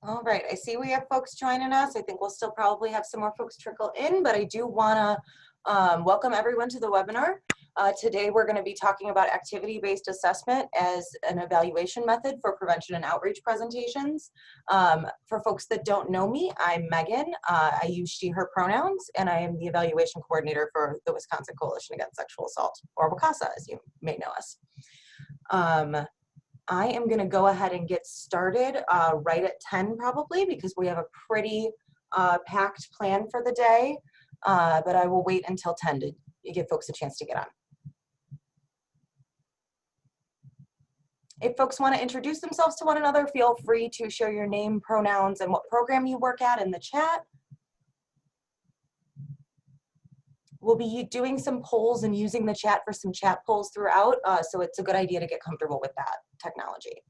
All right, I see we have folks joining us. I think we'll still probably have some more folks trickle in, but I do want to welcome everyone to the webinar. Today we're going to be talking about activity-based assessment as an evaluation method for prevention and outreach presentations. For folks that don't know me, I'm Megan. I use she, her pronouns, and I am the evaluation coordinator for the Wisconsin Coalition Against Sexual Assault, or WCASA, as you may know us. I am going to go ahead and get started right at 10 probably, because we have a pretty packed plan for the day, but I will wait until 10 to give folks a chance to get on. If folks want to introduce themselves to one another, feel free to share your name, pronouns, and what program you work at in the chat. We'll be doing some polls and using the chat for some chat polls throughout, so it's a good idea to get comfortable with that technology.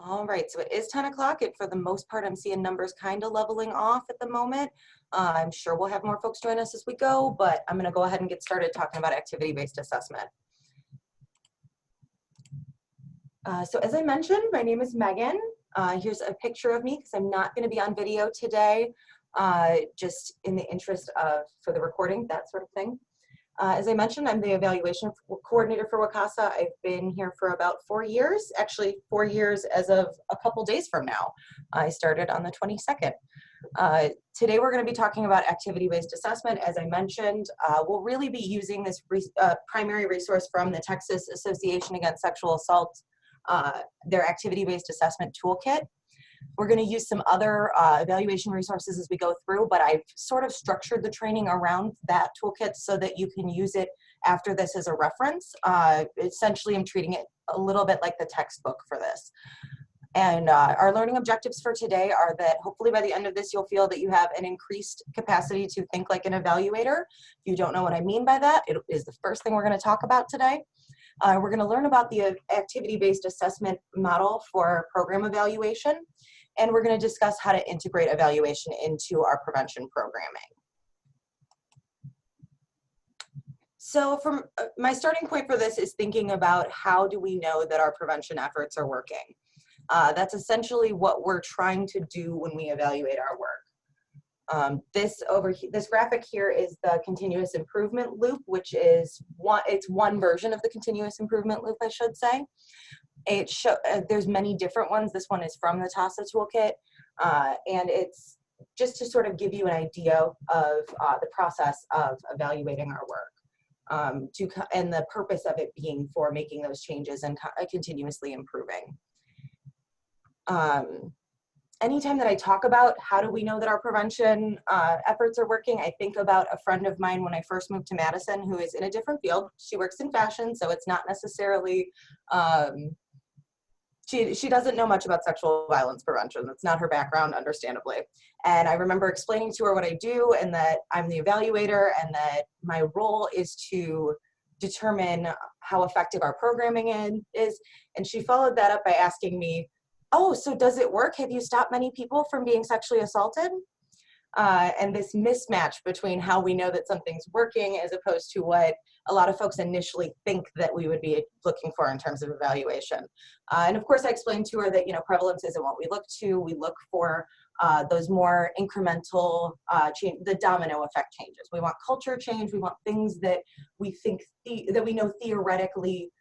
All right, so it is 10 o'clock, and for the most part, I'm seeing numbers kind of leveling off at the moment. I'm sure we'll have more folks join us as we go, but I'm going to go ahead and get started talking about activity-based assessment. So as I mentioned, my name is Megan. Here's a picture of me because I'm not going to be on video today, just in the interest of, for the recording, that sort of thing. As I mentioned, I'm the evaluation coordinator for WCASA. I've been here for about 4 years, actually 4 years as of a couple days from now. I started on the 22nd. Today we're going to be talking about activity-based assessment. As I mentioned, we'll really be using this primary resource from the Texas Association Against Sexual Assault, their activity-based assessment toolkit. We're going to use some other evaluation resources as we go through, but I've sort of structured the training around that toolkit so that you can use it after this as a reference. Essentially, I'm treating it a little bit like the textbook for this. And our learning objectives for today are that hopefully by the end of this, you'll feel that you have an increased capacity to think like an evaluator. If you don't know what I mean by that, it is the first thing we're going to talk about today. We're going to learn about the activity-based assessment model for program evaluation, and we're going to discuss how to integrate evaluation into our prevention programming. So from my starting point for this is thinking about how do we know that our prevention efforts are working. That's essentially what we're trying to do when we evaluate our work. This graphic here is the continuous improvement loop, which is one version of the continuous improvement loop, I should say. There's many different ones. This one is from the TASA toolkit, and it's just to sort of give you an idea of the process of evaluating our work, and the purpose of it being for making those changes and continuously improving. Anytime that I talk about how do we know that our prevention efforts are working, I think about a friend of mine when I first moved to Madison who is in a different field. She works in fashion, so it's not necessarily, she doesn't know much about sexual violence prevention. That's not her background, understandably. And I remember explaining to her what I do and that I'm the evaluator and that my role is to determine how effective our programming is. And she followed that up by asking me, oh, so does it work? Have you stopped many people from being sexually assaulted? And this mismatch between how we know that something's working as opposed to what a lot of folks initially think that we would be looking for in terms of evaluation. And of course, I explained to her that, you know, prevalence isn't what we look to. We look for those more incremental, the domino effect changes. We want culture change. We want things that we think, that we know theoretically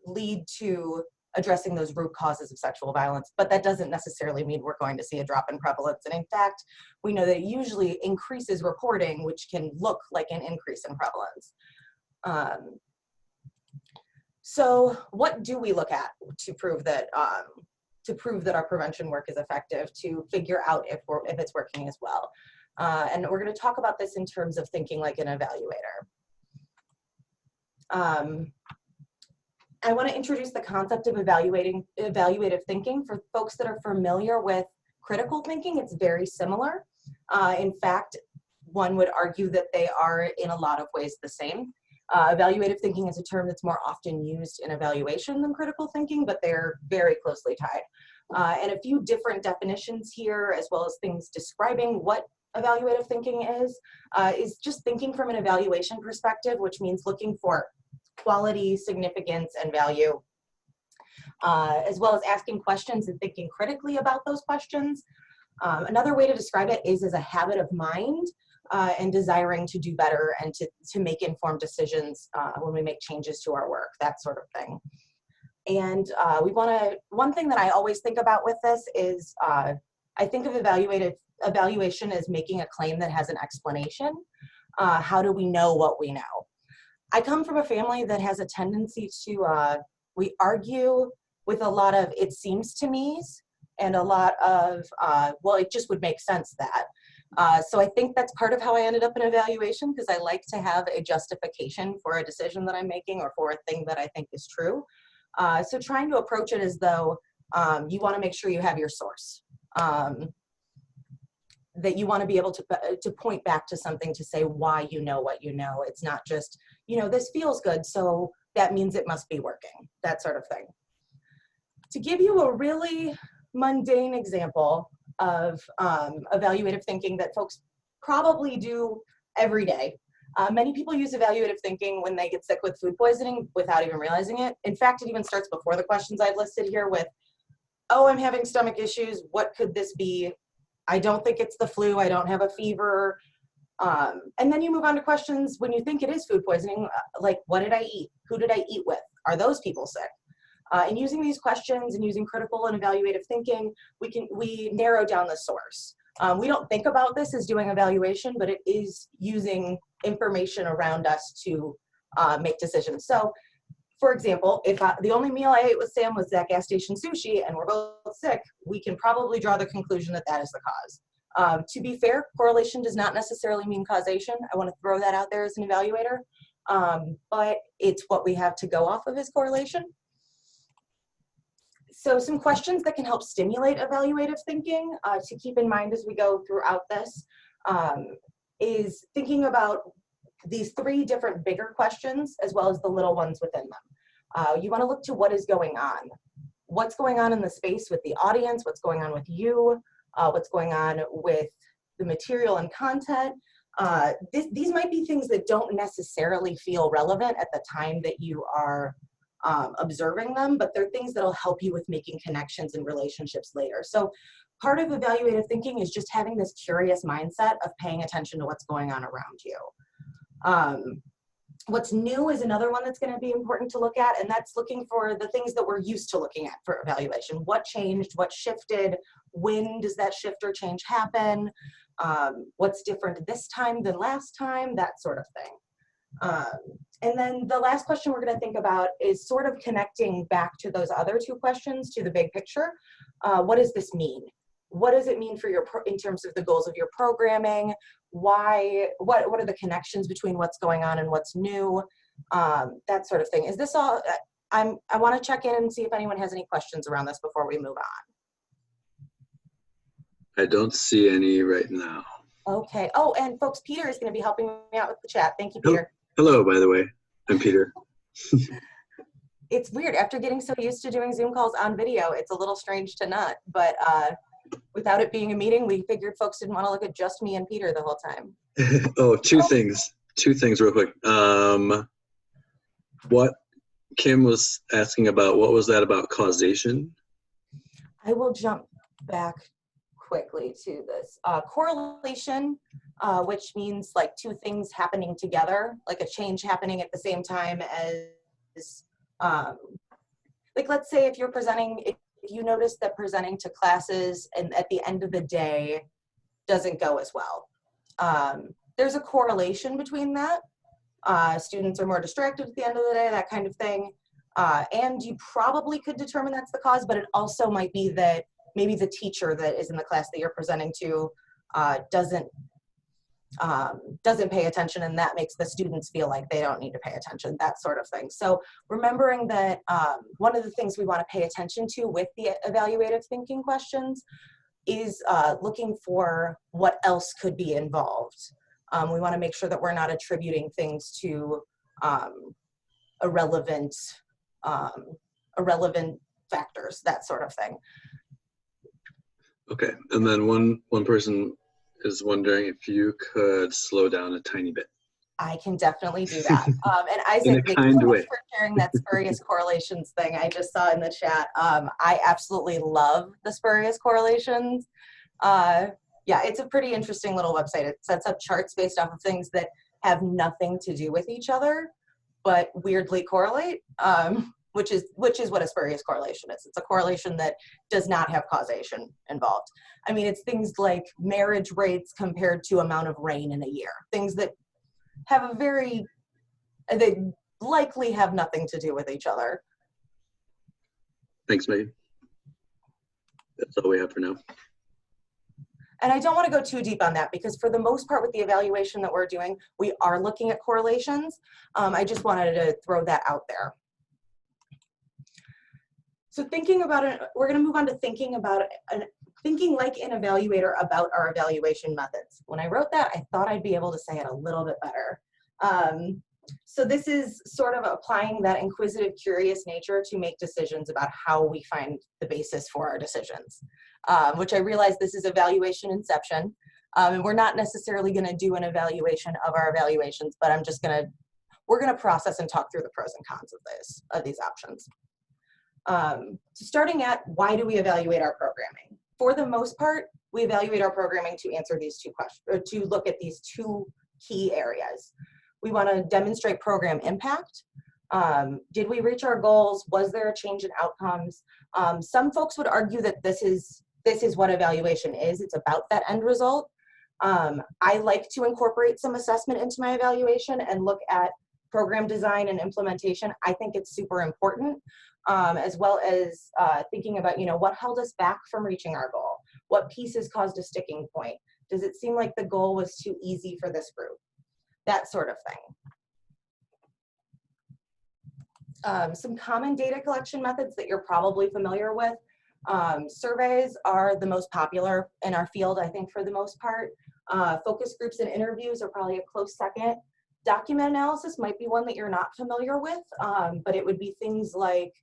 lead to addressing those root causes of sexual violence, but that doesn't necessarily mean we're going to see a drop in prevalence. And in fact, we know that it usually increases reporting, which can look like an increase in prevalence. So what do we look at to prove that our prevention work is effective, to figure out if it's working as well? And we're going to talk about this in terms of thinking like an evaluator. I want to introduce the concept of evaluative thinking. For folks that are familiar with critical thinking, it's very similar. In fact, one would argue that they are in a lot of ways the same. Evaluative thinking is a term that's more often used in evaluation than critical thinking, but they're very closely tied. And a few different definitions here, as well as things describing what evaluative thinking is just thinking from an evaluation perspective, which means looking for quality, significance, and value, as well as asking questions and thinking critically about those questions. Another way to describe it is as a habit of mind and desiring to do better and to make informed decisions when we make changes to our work, that sort of thing. And one thing that I always think about with this is I think of evaluation as making a claim that has an explanation. How do we know what we know? I come from a family that has a tendency to, we argue with a lot of it seems to me's and a lot of, well, it just would make sense that. So I think that's part of how I ended up in evaluation, because I like to have a justification for a decision that I'm making or for a thing that I think is true. So trying to approach it as though you want to make sure you have your source, that you want to be able to point back to something to say why you know what you know. It's not just, this feels good, so that means it must be working, that sort of thing. To give you a really mundane example of evaluative thinking that folks probably do every day. Many people use evaluative thinking when they get sick with food poisoning without even realizing it. In fact, it even starts before the questions I've listed here with, oh, I'm having stomach issues. What could this be? I don't think it's the flu. I don't have a fever. And then you move on to questions when you think it is food poisoning, like what did I eat? Who did I eat with? Are those people sick? And using these questions and using critical and evaluative thinking, we narrow down the source. We don't think about this as doing evaluation, but it is using information around us to make decisions. So, for example, if the only meal I ate with Sam was that gas station sushi and we're both sick, we can probably draw the conclusion that that is the cause. To be fair, correlation does not necessarily mean causation. I want to throw that out there as an evaluator, but it's what we have to go off of as correlation. So some questions that can help stimulate evaluative thinking to keep in mind as we go throughout this is thinking about these three different bigger questions as well as the little ones within them. You want to look to what is going on. What's going on in the space with the audience, what's going on with you, what's going on with the material and content. These might be things that don't necessarily feel relevant at the time that you are observing them, but they're things that'll help you with making connections and relationships later. So part of evaluative thinking is just having this curious mindset of paying attention to what's going on around you. What's new is another one that's going to be important to look at, and that's looking for the things that we're used to looking at for evaluation. What changed? What shifted? When does that shift or change happen? What's different this time than last time? That sort of thing. And then the last question we're going to think about is sort of connecting back to those other two questions to the big picture. What does this mean? What does it mean for in terms of the goals of your programming? Why? What are the connections between what's going on and what's new? That sort of thing. Is this all? I want to check in and see if anyone has any questions around this before we move on. I don't see any right now. Okay. Oh, and folks, Peter is going to be helping me out with the chat. Thank you, Peter. Hello, by the way. I'm Peter. It's weird. After getting so used to doing Zoom calls on video, it's a little strange to not. But without it being a meeting, we figured folks didn't want to look at just me and Peter the whole time. Oh, two things real quick. What Kim was asking about, what was that about causation? I will jump back quickly to this. Correlation, which means like two things happening together, like a change happening at the same time as, like let's say if you're presenting, if you notice that presenting to classes and at the end of the day doesn't go as well. There's a correlation between that. Students are more distracted at the end of the day, that kind of thing. And you probably could determine that's the cause, but it also might be that maybe the teacher that is in the class that you're presenting to doesn't pay attention, and that makes the students feel like they don't need to pay attention, that sort of thing. So remembering that one of the things we want to pay attention to with the evaluative thinking questions is looking for what else could be involved. We want to make sure that we're not attributing things to irrelevant factors, that sort of thing. Okay, and then one person is wondering if you could slow down a tiny bit. I can definitely do that. And In Isaac, a thank you kind so much way. for sharing that spurious correlations thing I just saw in the chat. I absolutely love the spurious correlations. Yeah, it's a pretty interesting little website. It sets up charts based off of things that have nothing to do with each other, but weirdly correlate, which is what a spurious correlation is. It's a correlation that does not have causation involved. I mean, it's things like marriage rates compared to amount of rain in a year, things that have they likely have nothing to do with each other. Thanks, Megan. That's all we have for now. And I don't want to go too deep on that because for the most part with the evaluation that we're doing, we are looking at correlations. I just wanted to throw that out there. So thinking about it, we're going to move on to thinking like an evaluator about our evaluation methods. When I wrote that, I thought I'd be able to say it a little bit better. So this is sort of applying that inquisitive, curious nature to make decisions about how we find the basis for our decisions, which I realize this is evaluation inception. And we're not necessarily going to do an evaluation of our evaluations, but we're going to process and talk through the pros and cons of these options. So starting at why do we evaluate our programming? For the most part, we evaluate our programming to answer these two questions, or to look at these two key areas. We want to demonstrate program impact. Did we reach our goals? Was there a change in outcomes? Some folks would argue that this is what evaluation is. It's about that end result. I like to incorporate some assessment into my evaluation and look at program design and implementation. I think it's super important, as well as thinking about, what held us back from reaching our goal? What pieces caused a sticking point? Does it seem like the goal was too easy for this group? That sort of thing. Some common data collection methods that you're probably familiar with. Surveys are the most popular in our field, I think, for the most part. Focus groups and interviews are probably a close second. Document analysis might be one that you're not familiar with, but it would be things like,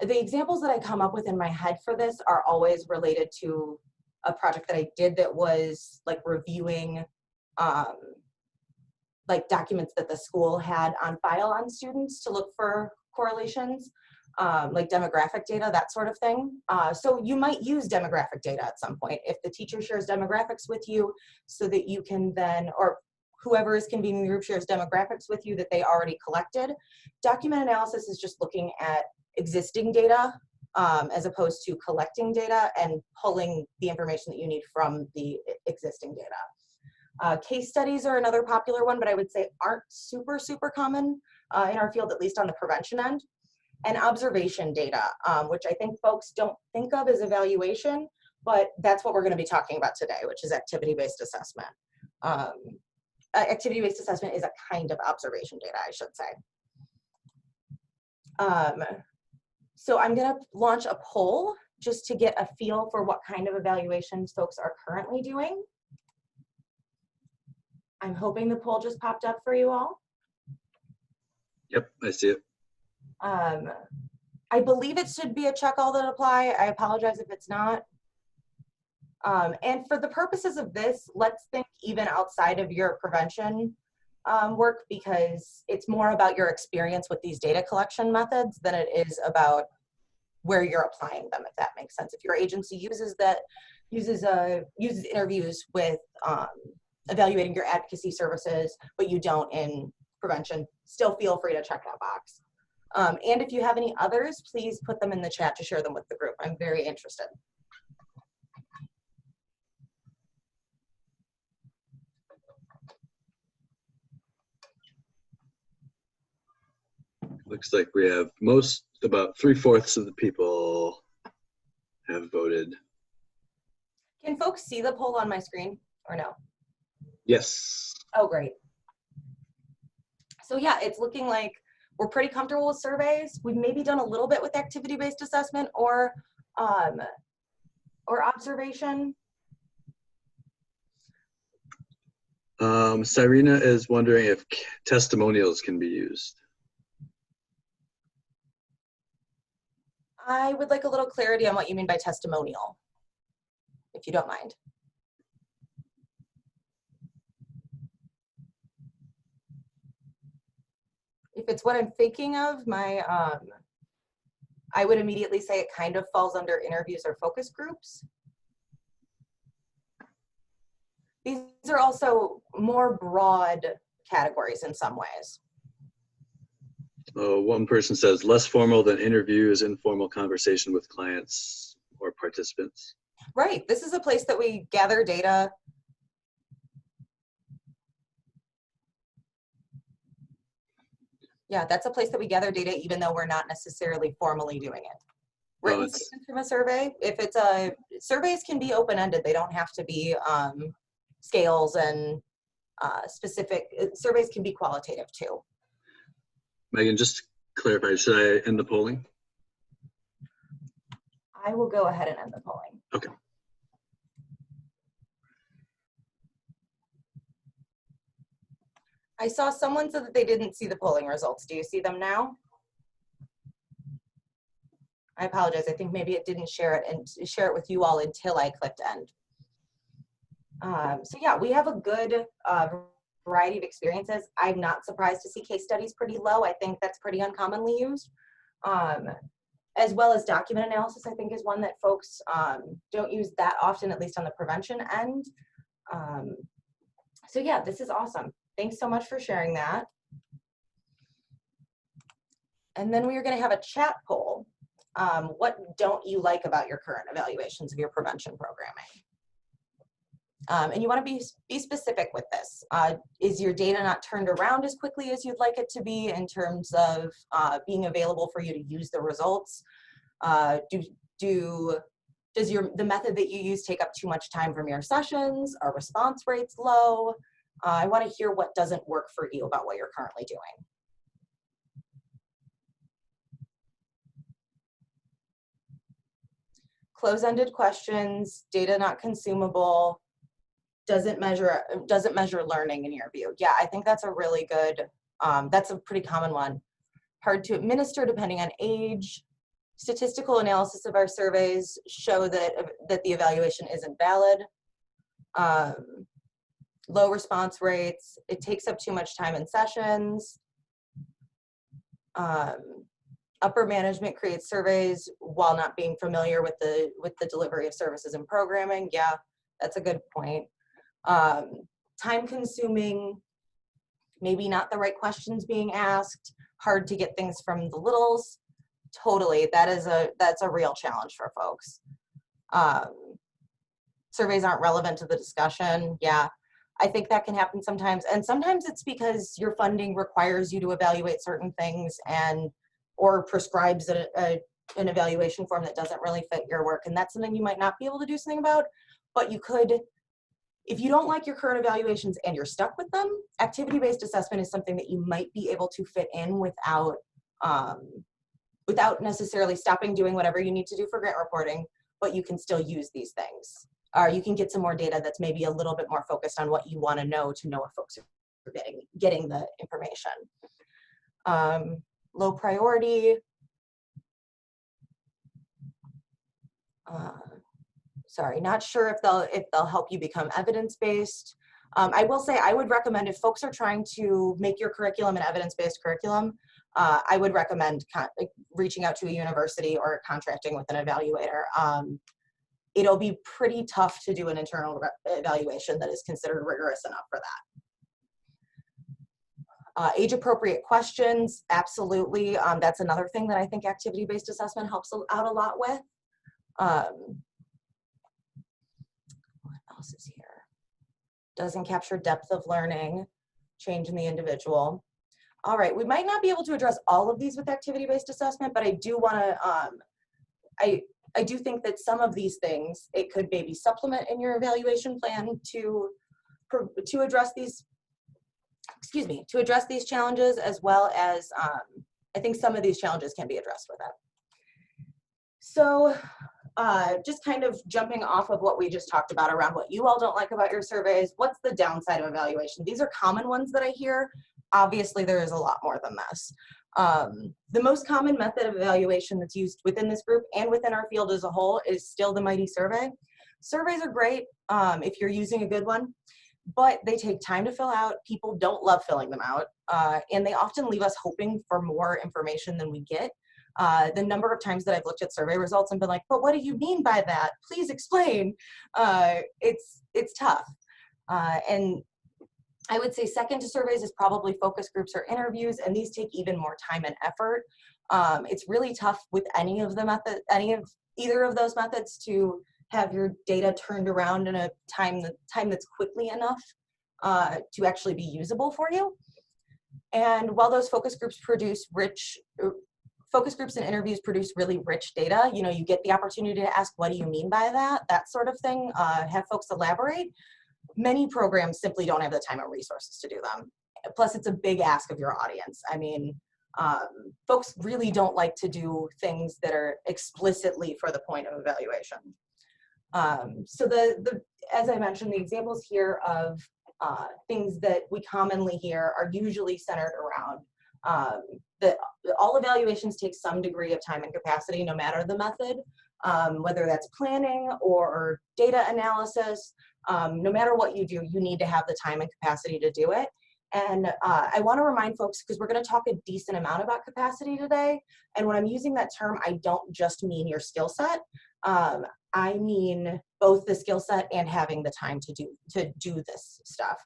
the examples that I come up with in my head for this are always related to a project that I did that was like reviewing like documents that the school had on file on students to look for correlations, like demographic data, that sort of thing. So you might use demographic data at some point if the teacher shares demographics with you, so that you can then, or whoever is convening the group shares demographics with you that they already collected. Document analysis is just looking at existing data as opposed to collecting data and pulling the information that you need from the existing data. Case studies are another popular one, but I would say aren't super common in our field, at least on the prevention end. And observation data, which I think folks don't think of as evaluation, but that's what we're going to be talking about today, which is activity-based assessment. Activity-based assessment is a kind of observation data, I should say. So I'm going to launch a poll just to get a feel for what kind of evaluations folks are currently doing. I'm hoping the poll just popped up for you all. Yep, I see it. I believe it should be a check all that apply. I apologize if it's not. And for the purposes of this, let's think even outside of your prevention work, because it's more about your experience with these data collection methods than it is about where you're applying them, if that makes sense. If your agency uses interviews with evaluating your advocacy services, but you don't in prevention, still feel free to check that box. And if you have any others, please put them in the chat to share them with the group. I'm very interested. Looks like we have about 3/4 of the people have voted. Can folks see the poll on my screen or no? Yes. Oh, great. So yeah, it's looking like we're pretty comfortable with surveys. We've maybe done a little bit with activity-based assessment or observation. Cyrena is wondering if testimonials can be used. I would like a little clarity on what you mean by testimonial, if you don't mind. If it's what I'm thinking of, I would immediately say it kind of falls under interviews or focus groups. These are also more broad categories in some ways. One person says less formal than interviews, informal conversation with clients or participants. Right, this is a place that we gather data. Yeah, that's a place that we gather data even though we're not necessarily formally doing it. Written statements from a survey, if it's surveys can be open-ended. They don't have to be scales and specific. Surveys can be qualitative too. Megan, just to clarify, should I end the polling? I will go ahead and end the polling. Okay. I saw someone said that they didn't see the polling results. Do you see them now? I apologize. I think maybe it didn't share it and share it with you all until I clicked end. So yeah, we have a good variety of experiences. I'm not surprised to see case studies pretty low. I think that's pretty uncommonly used. As well as document analysis, I think is one that folks don't use that often, at least on the prevention end. So yeah, this is awesome. Thanks so much for sharing that. And then we are going to have a chat poll. What don't you like about your current evaluations of your prevention programming? And you want to be specific with this. Is your data not turned around as quickly as you'd like it to be in terms of being available for you to use the results? Does the method that you use take up too much time from your sessions? Are response rates low? I want to hear what doesn't work for you about what you're currently doing. Close-ended questions, data not consumable, doesn't measure learning in your view. Yeah, I think that's a really good, that's a pretty common one. Hard to administer depending on age. Statistical analysis of our surveys show that the evaluation isn't valid. Low response rates, it takes up too much time in sessions. Upper management creates surveys while not being familiar with the delivery of services and programming. Yeah, that's a good point. Time consuming, maybe not the right questions being asked, hard to get things from the littles. Totally, that's a real challenge for folks. Surveys aren't relevant to the discussion. Yeah, I think that can happen sometimes. And sometimes it's because your funding requires you to evaluate certain things or prescribes an evaluation form that doesn't really fit your work. And that's something you might not be able to do something about, but you could, if you don't like your current evaluations and you're stuck with them, activity-based assessment is something that you might be able to fit in without necessarily stopping doing whatever you need to do for grant reporting, but you can still use these things. Or you can get some more data that's maybe a little bit more focused on what you want to know if folks are getting the information. Low priority. Sorry, not sure if they'll help you become evidence-based. I will say I would recommend if folks are trying to make your curriculum an evidence-based curriculum, I would recommend reaching out to a university or contracting with an evaluator. It'll be pretty tough to do an internal evaluation that is considered rigorous enough for that. Age-appropriate questions, absolutely. That's another thing that I think activity-based assessment helps out a lot with. What else is here? Doesn't capture depth of learning, change in the individual. All right, we might not be able to address all of these with activity-based assessment, but I do want to, I do think that some of these things, it could maybe supplement in your evaluation plan to address these, to address these challenges, as well as I think some of these challenges can be addressed with it. So just kind of jumping off of what we just talked about around what you all don't like about your surveys, what's the downside of evaluation? These are common ones that I hear. obviously there is a lot more than this. The most common method of evaluation that's used within this group and within our field as a whole is still the mighty survey. Surveys are great if you're using a good one, but they take time to fill out. People don't love filling them out, and they often leave us hoping for more information than we get. The number of times that I've looked at survey results and been like, but what do you mean by that? Please explain. It's tough. And I would say second to surveys is probably focus groups or interviews, and these take even more time and effort. It's really tough with either of those methods to have your data turned around in a time that's quickly enough to actually be usable for you. And while those focus groups and interviews produce really rich data, you know, you get the opportunity to ask, what do you mean by that sort of thing, have folks elaborate. Many programs simply don't have the time and resources to do them. Plus, it's a big ask of your audience. I mean, folks really don't like to do things that are explicitly for the point of evaluation. So as I mentioned, the examples here of things that we commonly hear are usually centered around all evaluations take some degree of time and capacity, no matter the method, whether that's planning or data analysis. No matter what you do, you need to have the time and capacity to do it. And I want to remind folks, because we're going to talk a decent amount about capacity today, and when I'm using that term, I don't just mean your skill set. I mean both the skill set and having the time to do this stuff.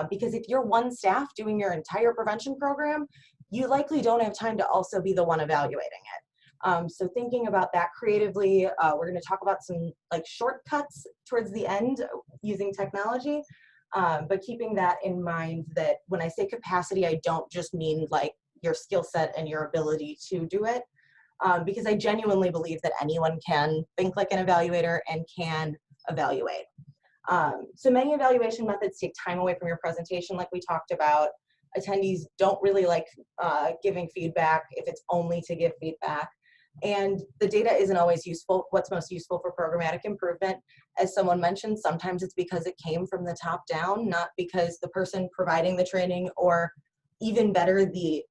Because if you're one staff doing your entire prevention program, you likely don't have time to also be the one evaluating it. So thinking about that creatively, we're going to talk about some like shortcuts towards the end using technology, but keeping that in mind that when I say capacity, I don't just mean like your skill set and your ability to do it, because I genuinely believe that anyone can think like an evaluator and can evaluate. So many evaluation methods take time away from your presentation, like we talked about. Attendees don't really like giving feedback if it's only to give feedback. And the data isn't always useful. What's most useful for programmatic improvement, as someone mentioned, sometimes it's because it came from the top down, not because the person providing the training, or even better, the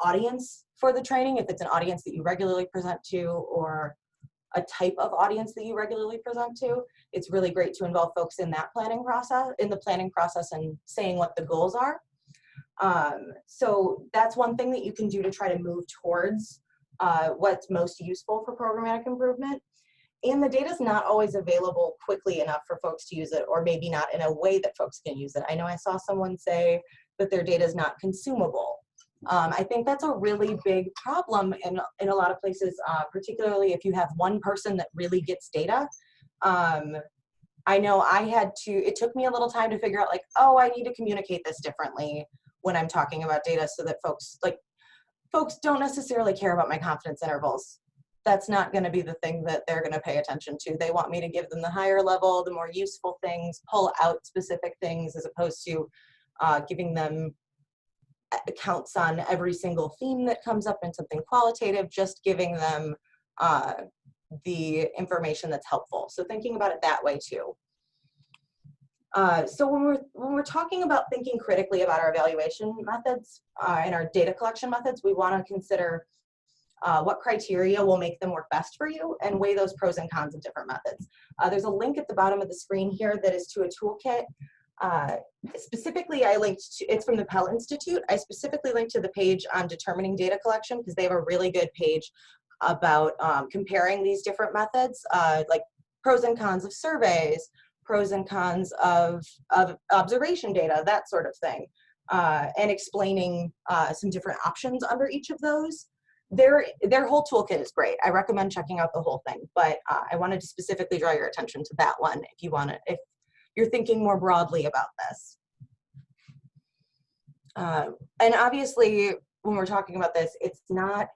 audience for the training, if it's an audience that you regularly present to, or a type of audience that you regularly present to. It's really great to involve folks in that planning process, and saying what the goals are. So that's one thing that you can do to try to move towards what's most useful for programmatic improvement. And the data is not always available quickly enough for folks to use it, or maybe not in a way that folks can use it. I know I saw someone say that their data is not consumable. I think that's a really big problem in a lot of places, particularly if you have one person that really gets data. I know it took me a little time to figure out, like, oh, I need to communicate this differently when I'm talking about data, so that folks don't necessarily care about my confidence intervals. That's not going to be the thing that they're going to pay attention to. They want me to give them the higher level, the more useful things, pull out specific things, as opposed to giving them counts on every single theme that comes up in something qualitative, just giving them the information that's helpful. So thinking about it that way too. So when we're talking about thinking critically about our evaluation methods and our data collection methods, we want to consider what criteria will make them work best for you, and weigh those pros and cons of different methods. There's a link at the bottom of the screen here that is to a toolkit. Specifically, it's from the Pell Institute. I specifically linked to the page on determining data collection, because they have a really good page about comparing these different methods, like pros and cons of surveys, pros and cons of observation data, that sort of thing, and explaining some different options under each of those. Their whole toolkit is great. I recommend checking out the whole thing, but I wanted to specifically draw your attention to that one if you're thinking more broadly about this. And obviously, when we're talking about this, it's not,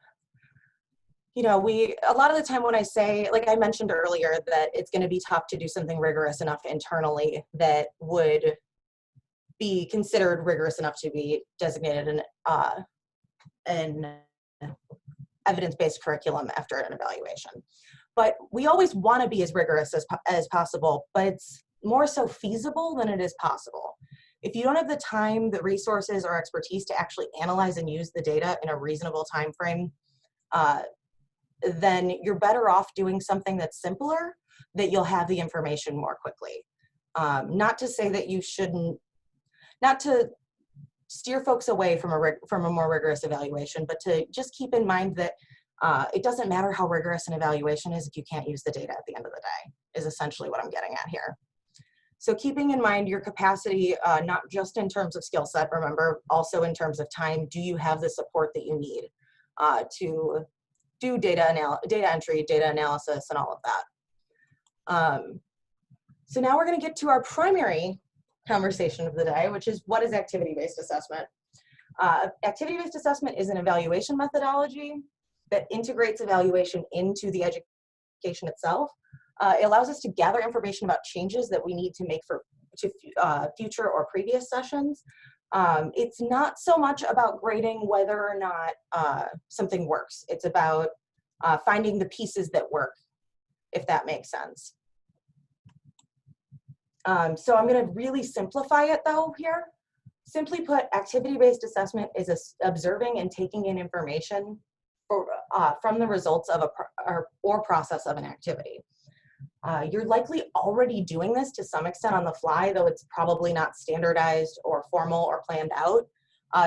a lot of the time when I say, like I mentioned earlier, that it's going to be tough to do something rigorous enough internally that would be considered rigorous enough to be designated an evidence-based curriculum after an evaluation. But we always want to be as rigorous as possible, but it's more so feasible than it is possible. If you don't have the time, the resources, or expertise to actually analyze and use the data in a reasonable time frame, then you're better off doing something that's simpler, that you'll have the information more quickly. Not to say that you shouldn't, not to steer folks away from a more rigorous evaluation, but to just keep in mind that it doesn't matter how rigorous an evaluation is if you can't use the data at the end of the day, is essentially what I'm getting at here. So keeping in mind your capacity, not just in terms of skill set, remember, also in terms of time, do you have the support that you need to do data entry, data analysis, and all of that. So now we're going to get to our primary conversation of the day, which is what is activity-based assessment? Activity-based assessment is an evaluation methodology that integrates evaluation into the education itself. It allows us to gather information about changes that we need to make to future or previous sessions. It's not so much about grading whether or not something works. It's about finding the pieces that work, if that makes sense. So I'm going to really simplify it though here. Simply put, activity-based assessment is observing and taking in information from the results of or process of an activity. You're likely already doing this to some extent on the fly, though it's probably not standardized or formal or planned out.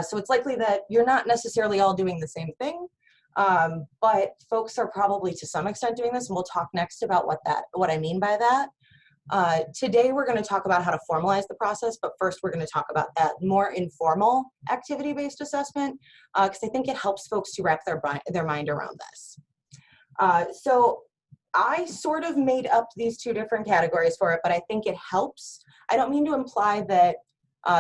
So it's likely that you're not necessarily all doing the same thing, but folks are probably to some extent doing this, and we'll talk next about what I mean by that. Today we're going to talk about how to formalize the process, but first we're going to talk about that more informal activity-based assessment, because I think it helps folks to wrap their mind around this. So I sort of made up these two different categories for it, but I think it helps. I don't mean to imply that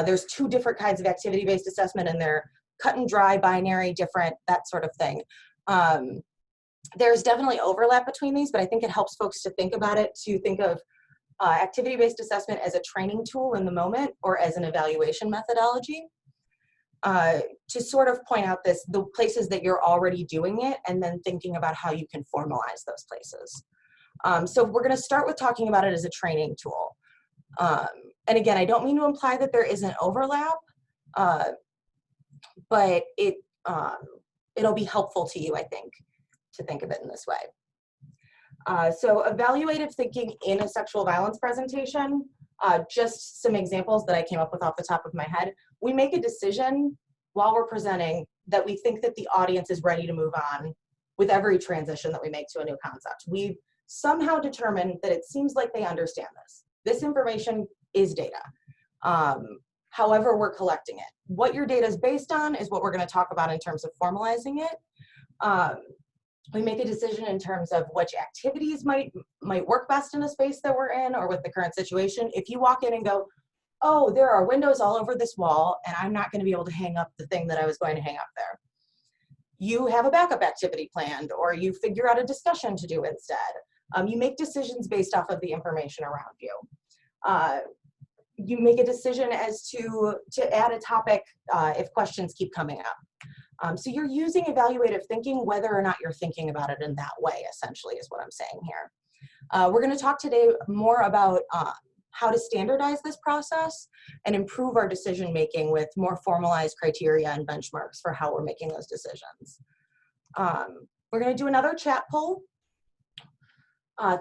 there's two different kinds of activity-based assessment and they're cut and dry, binary, different, that sort of thing. There's definitely overlap between these, but I think it helps folks to think about it, to think of activity-based assessment as a training tool in the moment or as an evaluation methodology, to sort of point out the places that you're already doing it and then thinking about how you can formalize those places. So we're going to start with talking about it as a training tool. And again, I don't mean to imply that there isn't overlap, but it'll be helpful to you, I think, to think of it in this way. So evaluative thinking in a sexual violence presentation, just some examples that I came up with off the top of my head. We make a decision while we're presenting that we think that the audience is ready to move on with every transition that we make to a new concept. We've somehow determined that it seems like they understand this. This information is data. However, we're collecting it. What your data is based on is what we're going to talk about in terms of formalizing it. We make a decision in terms of which activities might work best in the space that we're in or with the current situation. If you walk in and go, oh, there are windows all over this wall and I'm not going to be able to hang up the thing that I was going to hang up there, you have a backup activity planned, or you figure out a discussion to do instead. You make decisions based off of the information around you. You make a decision as to add a topic if questions keep coming up. So you're using evaluative thinking whether or not you're thinking about it in that way, essentially, is what I'm saying here. We're going to talk today more about how to standardize this process and improve our decision making with more formalized criteria and benchmarks for how we're making those decisions. We're going to do another chat poll.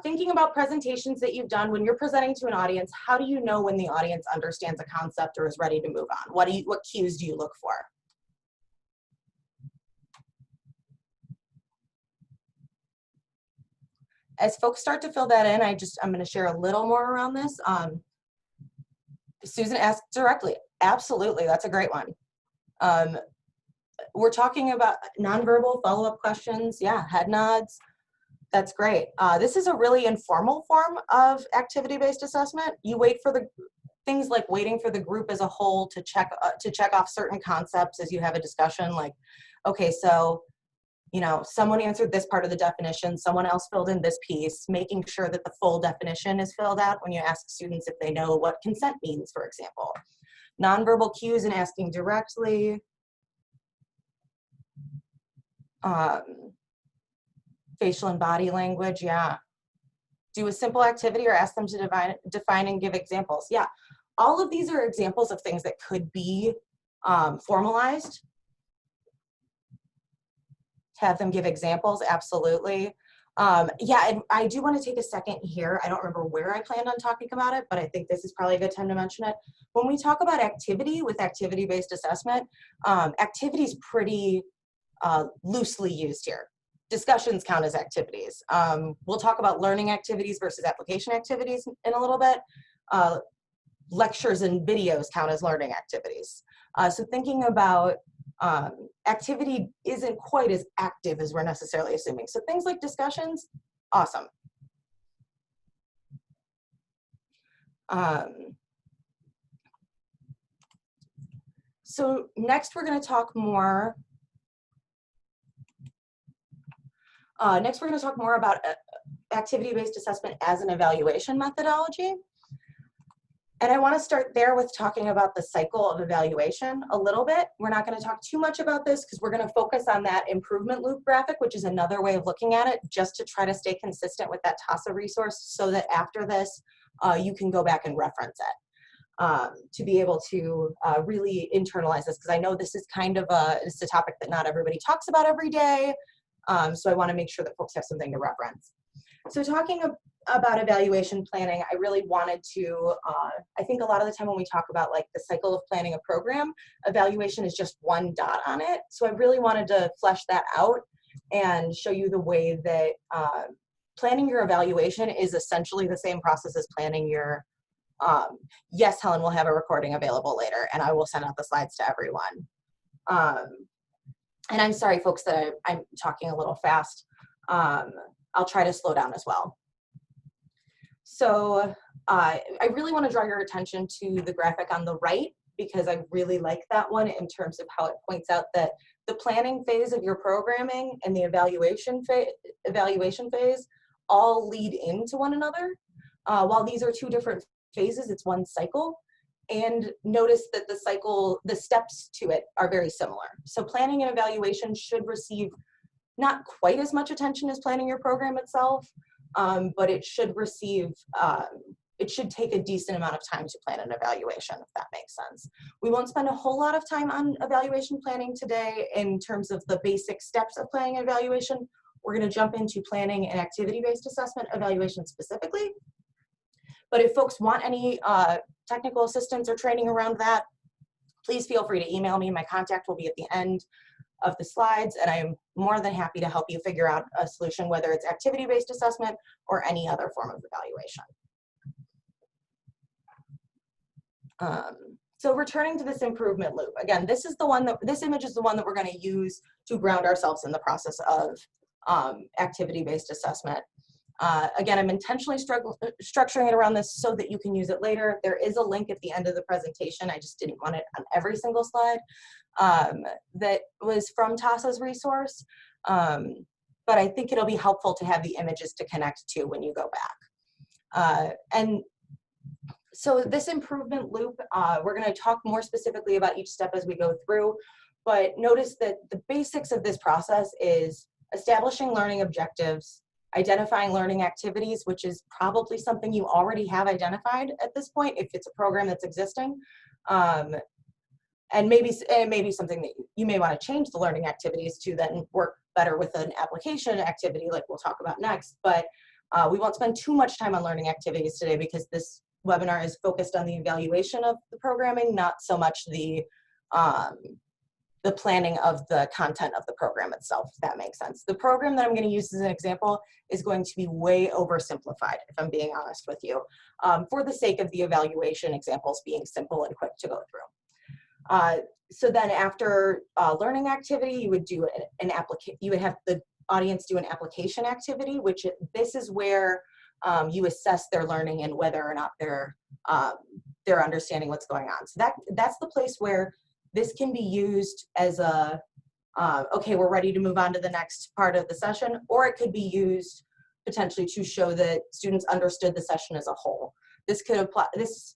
Thinking about presentations that you've done when you're presenting to an audience, how do you know when the audience understands a concept or is ready to move on? What cues do you look for? As folks start to fill that in, I'm going to share a little more around this. Susan asked directly. Absolutely, that's a great one. We're talking about nonverbal follow-up questions. Yeah, head nods. That's great. This is a really informal form of activity-based assessment. You wait for the things like waiting for the group as a whole to check off certain concepts as you have a discussion. Like, okay, so someone answered this part of the definition, someone else filled in this piece, making sure that the full definition is filled out when you ask students if they know what consent means, for example. Nonverbal cues and asking directly. Facial and body language, yeah. Do a simple activity or ask them to define and give examples. Yeah, All of these are examples of things that could be formalized. Have them give examples, absolutely. Yeah, and I do want to take a second here. I don't remember where I planned on talking about it, but I think this is probably a good time to mention it. When we talk about activity with activity-based assessment, activity is pretty loosely used here. Discussions count as activities. We'll talk about learning activities versus application activities in a little bit. Lectures and videos count as learning activities. So thinking about activity isn't quite as active as we're necessarily assuming. So things like discussions, awesome. So next we're going to talk more. About activity-based assessment as an evaluation methodology. And I want to start there with talking about the cycle of evaluation a little bit. We're not going to talk too much about this because we're going to focus on that improvement loop graphic, which is another way of looking at it, just to try to stay consistent with that TASA resource so that after this, you can go back and reference it to be able to really internalize this, because I know this is kind of it's a topic that not everybody talks about every day. So I want to make sure that folks have something to reference. So talking about evaluation planning, I really wanted to, I think a lot of the time when we talk about like the cycle of planning a program, evaluation is just one dot on it. So I really wanted to flesh that out and show you the way that planning your evaluation is essentially the same process as planning your, yes, Helen will have a recording available later and I will send out the slides to everyone. And I'm sorry, folks, that I'm talking a little fast. I'll try to slow down as well. So I really want to draw your attention to the graphic on the right, because I really like that one in terms of how it points out that the planning phase of your programming and the evaluation phase all lead into one another. While these are two different phases, it's one cycle. And notice that the steps to it are very similar. So planning and evaluation should receive not quite as much attention as planning your program itself, but it should receive, it should take a decent amount of time to plan an evaluation, if that makes sense. We won't spend a whole lot of time on evaluation planning today in terms of the basic steps of planning and evaluation. We're going to jump into planning and activity-based assessment evaluation specifically. But if folks want any technical assistance or training around that, please feel free to email me. My contact will be at the end of the slides, and I'm more than happy to help you figure out a solution, whether it's activity-based assessment or any other form of evaluation. So returning to this improvement loop, again, this image is the one that we're going to use to ground ourselves in the process of activity-based assessment. Again, I'm intentionally structuring it around this so that you can use it later. There is a link at the end of the presentation. I just didn't want it on every single slide. That was from TASA's resource. But I think it'll be helpful to have the images to connect to when you go back. And so this improvement loop, we're going to talk more specifically about each step as we go through. But notice that the basics of this process is establishing learning objectives, identifying learning activities, which is probably something you already have identified at this point if it's a program that's existing. And maybe something that you may want to change the learning activities to then work better with an application activity like we'll talk about next. But we won't spend too much time on learning activities today because this webinar is focused on the evaluation of the programming, not so much the planning of the content of the program itself, if that makes sense. The program that I'm going to use as an example is going to be way oversimplified, if I'm being honest with you, for the sake of the evaluation examples being simple and quick to go through. So then after learning activity, you would do you would have the audience do an application activity, which this is where you assess their learning and whether or not they're understanding what's going on. So that's the place where this can be used as a, okay, we're ready to move on to the next part of the session, or it could be used potentially to show that students understood the session as a whole. This could apply, this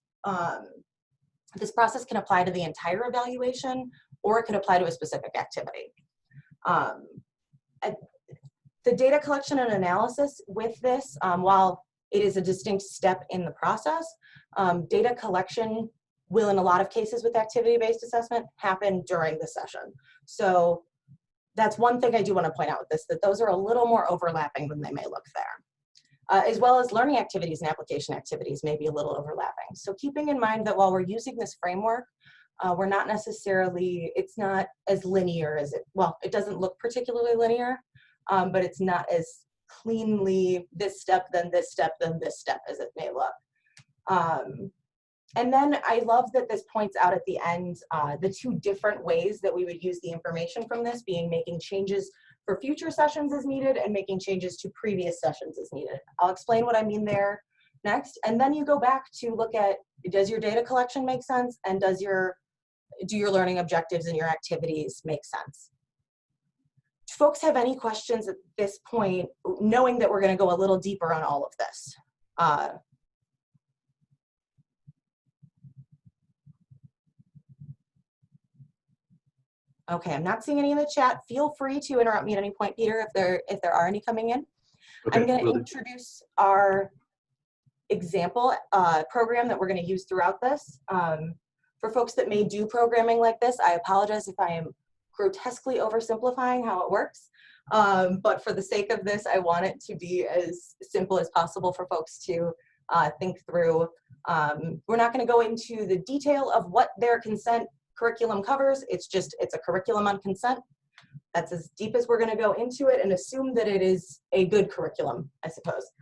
process can apply to the entire evaluation, or it could apply to a specific activity. The data collection and analysis with this, while it is a distinct step in the process, Data collection will, in a lot of cases with activity-based assessment, happen during the session. So that's one thing I do want to point out with this, that those are a little more overlapping than they may look there. As well as learning activities and application activities may be a little overlapping. So keeping in mind that while we're using this framework, we're not necessarily, it's not as linear as it, well, it doesn't look particularly linear, but it's not as cleanly this step, then this step, then this step as it may look. And then I love that this points out at the end the two different ways that we would use the information from this, being making changes for future sessions as needed and making changes to previous sessions as needed. I'll explain what I mean there next. And then you go back to look at, does your data collection make sense? And do your learning objectives and your activities make sense? Do folks have any questions at this point, knowing that we're going to go a little deeper on all of this? Okay, I'm not seeing any in the chat. Feel free to interrupt me at any point, Peter, if there are any coming in. Okay, I'm going to introduce our example program that we're going to use throughout this. For folks that may do programming like this, I apologize if I am grotesquely oversimplifying how it works. But for the sake of this, I want it to be as simple as possible for folks to think through. We're not going to go into the detail of what their consent curriculum covers. It's a curriculum on consent. That's as deep as we're going to go into it, and assume that it is a good curriculum, I suppose.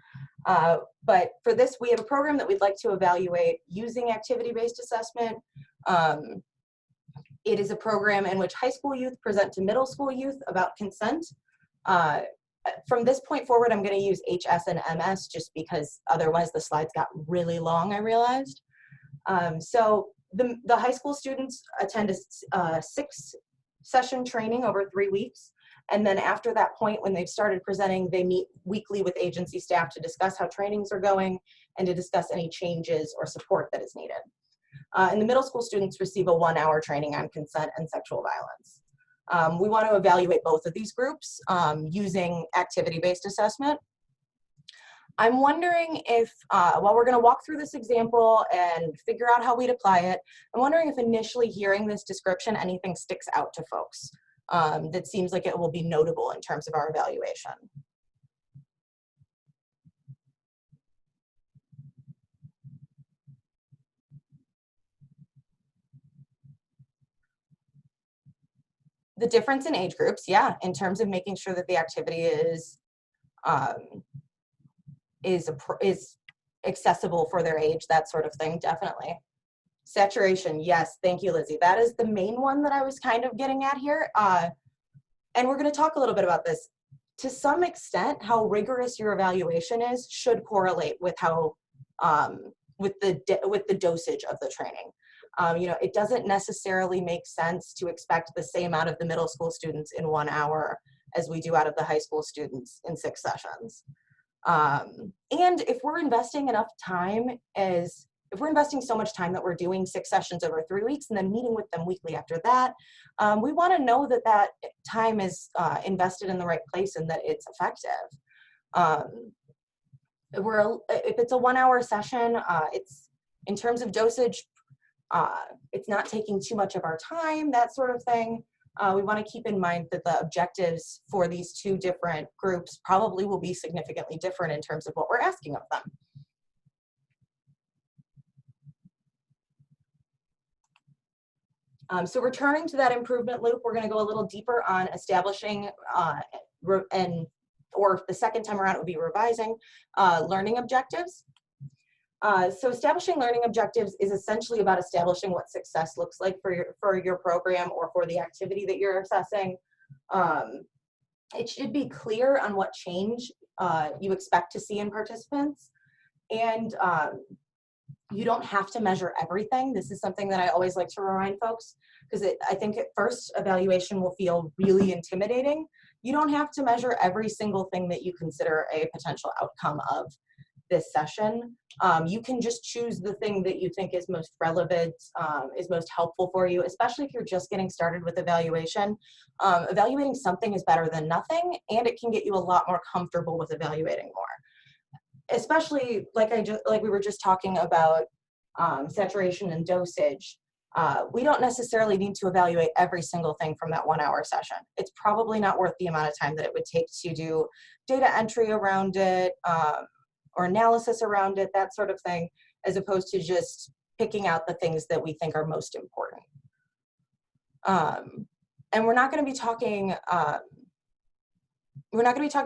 But for this, we have a program that we'd like to evaluate using activity-based assessment. It is a program in which high school youth present to middle school youth about consent. From this point forward, I'm going to use HS and MS just because otherwise the slides got really long, I realized. So the high school students attend a 6-session training over 3 weeks. And then after that point, when they've started presenting, they meet weekly with agency staff to discuss how trainings are going and to discuss any changes or support that is needed. And the middle school students receive a 1-hour training on consent and sexual violence. We want to evaluate both of these groups using activity-based assessment. I'm wondering if, while we're going to walk through this example and figure out how we'd apply it, I'm wondering if initially hearing this description, anything sticks out to folks that seems like it will be notable in terms of our evaluation. The difference in age groups, yeah, in terms of making sure that the activity is accessible for their age, that sort of thing, definitely. Saturation, yes, thank you, Lizzie. That is the main one that I was kind of getting at here. And we're going to talk a little bit about this. To some extent, how rigorous your evaluation is should correlate with how with the dosage of the training. You know, it doesn't necessarily make sense to expect the same out of the middle school students in 1 hour as we do out of the high school students in 6 sessions. And if we're investing enough time if we're investing so much time that we're doing 6 sessions over 3 weeks and then meeting with them weekly after that, we want to know that that time is invested in the right place and that it's effective. If it's a 1-hour session, it's in terms of dosage, it's not taking too much of our time, that sort of thing. We want to keep in mind that the objectives for these 2 different groups probably will be significantly different in terms of what we're asking of them. So returning to that improvement loop, we're going to go a little deeper on establishing or the second time around it would be revising learning objectives. So establishing learning objectives is essentially about establishing what success looks like for your program or for the activity that you're assessing. It should be clear on what change you expect to see in participants. And you don't have to measure everything. This is something that I always like to remind folks, because I think at first evaluation will feel really intimidating. You don't have to measure every single thing that you consider a potential outcome of this session. You can just choose the thing that you think is most relevant, is most helpful for you, especially if you're just getting started with evaluation. Evaluating something is better than nothing, and it can get you a lot more comfortable with evaluating more. Especially like we were just talking about saturation and dosage, we don't necessarily need to evaluate every single thing from that 1 hour session. It's probably not worth the amount of time that it would take to do data entry around it, or analysis around it, that sort of thing, as opposed to just picking out the things that we think are most important. And we're not going to be talking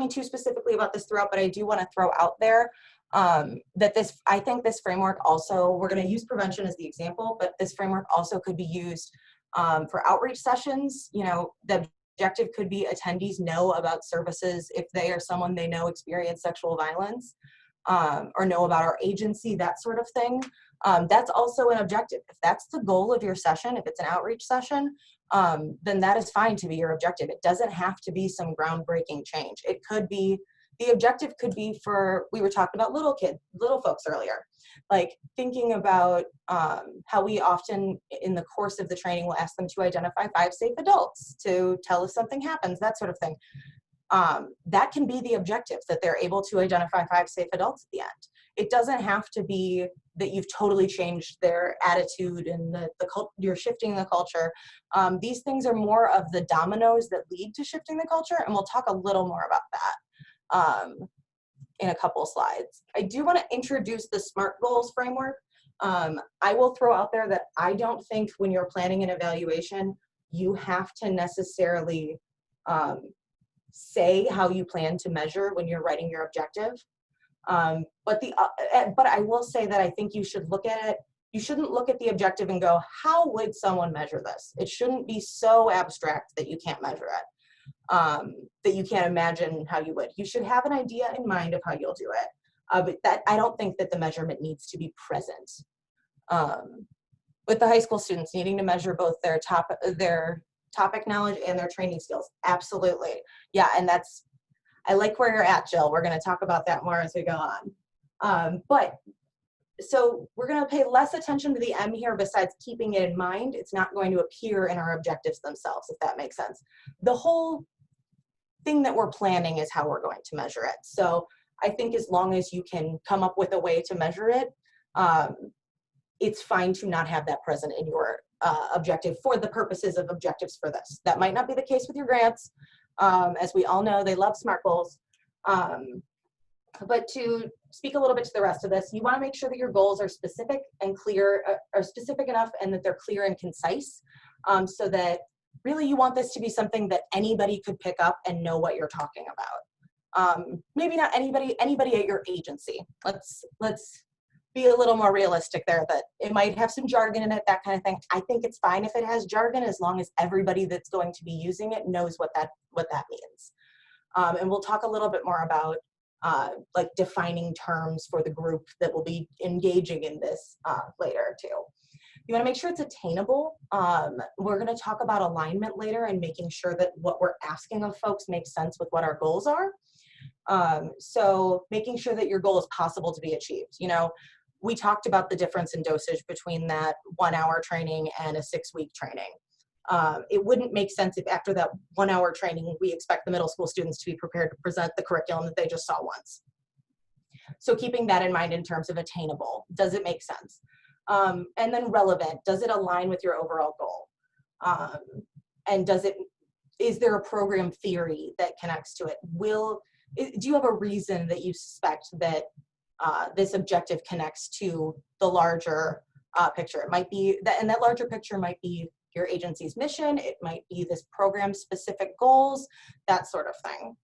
too specifically about this throughout, but I do want to throw out there that I think this framework also, we're going to use prevention as the example, but this framework also could be used for outreach sessions. You know, the objective could be attendees know about services if they or someone they know experience sexual violence, or know about our agency, that sort of thing. That's also an objective. If that's the goal of your session, if it's an outreach session, then that is fine to be your objective. It doesn't have to be some groundbreaking change. It could be, the objective could be for, we were talking about little folks earlier, like thinking about how we often in the course of the training will ask them to identify 5 safe adults, to tell if something happens, that sort of thing. That can be the objective, that they're able to identify 5 safe adults at the end. It doesn't have to be that you've totally changed their attitude and you're shifting the culture. These things are more of the dominoes that lead to shifting the culture, and we'll talk a little more about that in a couple slides. I do want to introduce the SMART goals framework. I will throw out there that I don't think when you're planning an evaluation, you have to necessarily say how you plan to measure when you're writing your objective. But I will say that I think you should look at it. You shouldn't look at the objective and go, how would someone measure this? It shouldn't be so abstract that you can't measure it, that you can't imagine how you would. You should have an idea in mind of how you'll do it. But that, I don't think that the measurement needs to be present. With the high school students needing to measure both their topic knowledge and their training skills. Absolutely. Yeah, and I like where you're at, Jill. We're going to talk about that more as we go on. So we're going to pay less attention to the M here besides keeping it in mind. It's not going to appear in our objectives themselves, if that makes sense. The whole thing that we're planning is how we're going to measure it. So I think as long as you can come up with a way to measure it, it's fine to not have that present in your objective for the purposes of objectives for this. That might not be the case with your grants. As we all know, they love SMART goals. But to speak a little bit to the rest of this, you want to make sure that your goals are specific and clear, are specific enough, and that they're clear and concise, so that really you want this to be something that anybody could pick up and know what you're talking about. Maybe not anybody at your agency. Let's be a little more realistic there, that it might have some jargon in it, that kind of thing. I think it's fine if it has jargon, as long as everybody that's going to be using it knows what that means. And we'll talk a little bit more about like defining terms for the group that will be engaging in this later too. You want to make sure it's attainable. We're going to talk about alignment later and making sure that what we're asking of folks makes sense with what our goals are. So making sure that your goal is possible to be achieved. You know, we talked about the difference in dosage between that 1 hour training and a 6-week training. It wouldn't make sense if after that 1 hour training, we expect the middle school students to be prepared to present the curriculum that they just saw once. So keeping that in mind in terms of attainable, does it make sense? And then relevant, does it align with your overall goal? And is there a program theory that connects to it? Do you have a reason that you suspect that this objective connects to the larger picture? It might be that, and that larger picture might be your agency's mission. It might be this program's specific goals, that sort of thing.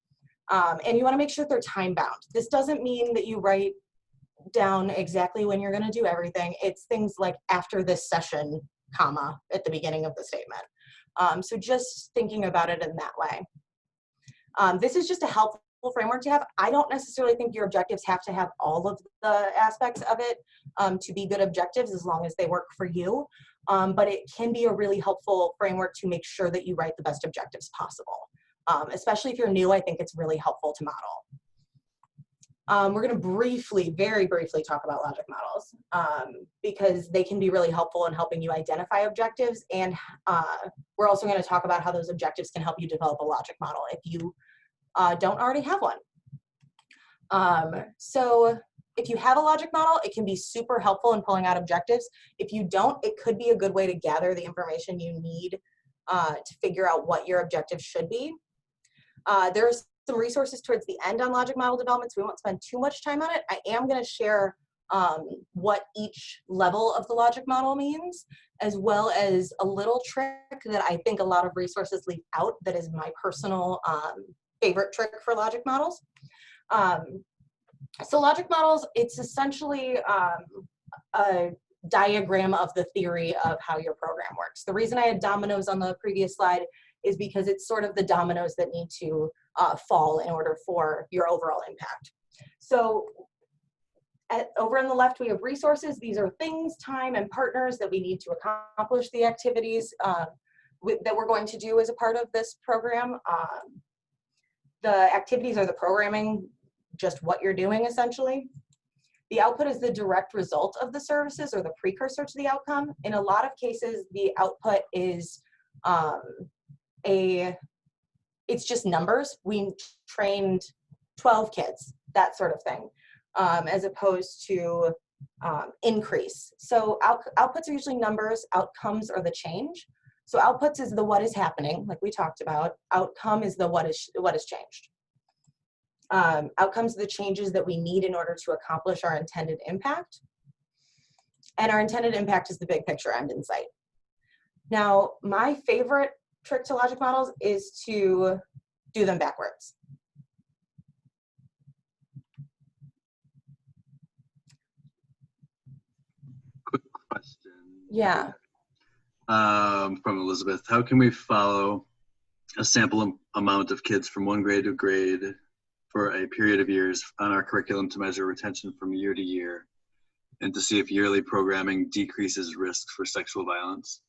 And you want to make sure that they're time bound. This doesn't mean that you write down exactly when you're going to do everything. It's things like after this session, comma, at the beginning of the statement. So just thinking about it in that way. This is just a helpful framework to have. I don't necessarily think your objectives have to have all of the aspects of it to be good objectives, as long as they work for you. But it can be a really helpful framework to make sure that you write the best objectives possible. Especially if you're new, I think it's really helpful to model. We're going to very briefly talk about logic models because they can be really helpful in helping you identify objectives. And we're also going to talk about how those objectives can help you develop a logic model if you don't already have one. So if you have a logic model, it can be super helpful in pulling out objectives. If you don't, it could be a good way to gather the information you need to figure out what your objectives should be. There's some resources towards the end on logic model development, so we won't spend too much time on it. I am going to share what each level of the logic model means, as well as a little trick that I think a lot of resources leave out that is my personal favorite trick for logic models. So logic models, it's essentially a diagram of the theory of how your program works. The reason I had dominoes on the previous slide is because it's sort of the dominoes that need to fall in order for your overall impact. So over on the left, we have resources. These are things, time, and partners that we need to accomplish the activities that we're going to do as a part of this program. The activities are the programming, just what you're doing essentially. The output is the direct result of the services or the precursor to the outcome. In a lot of cases, the output is it's just numbers. We trained 12 kids, that sort of thing, as opposed to increase. So outputs are usually numbers, outcomes are the change. So outputs is the what is happening, like we talked about. Outcome is the what is changed. Outcomes are the changes that we need in order to accomplish our intended impact. And our intended impact is the big picture end in sight. Now, my favorite trick to logic models is to do them backwards. Quick question. Yeah. From Elizabeth, how can we follow a sample amount of kids from one grade to grade for a period of years on our curriculum to measure retention from year to year and to see if yearly programming decreases risks for sexual violence,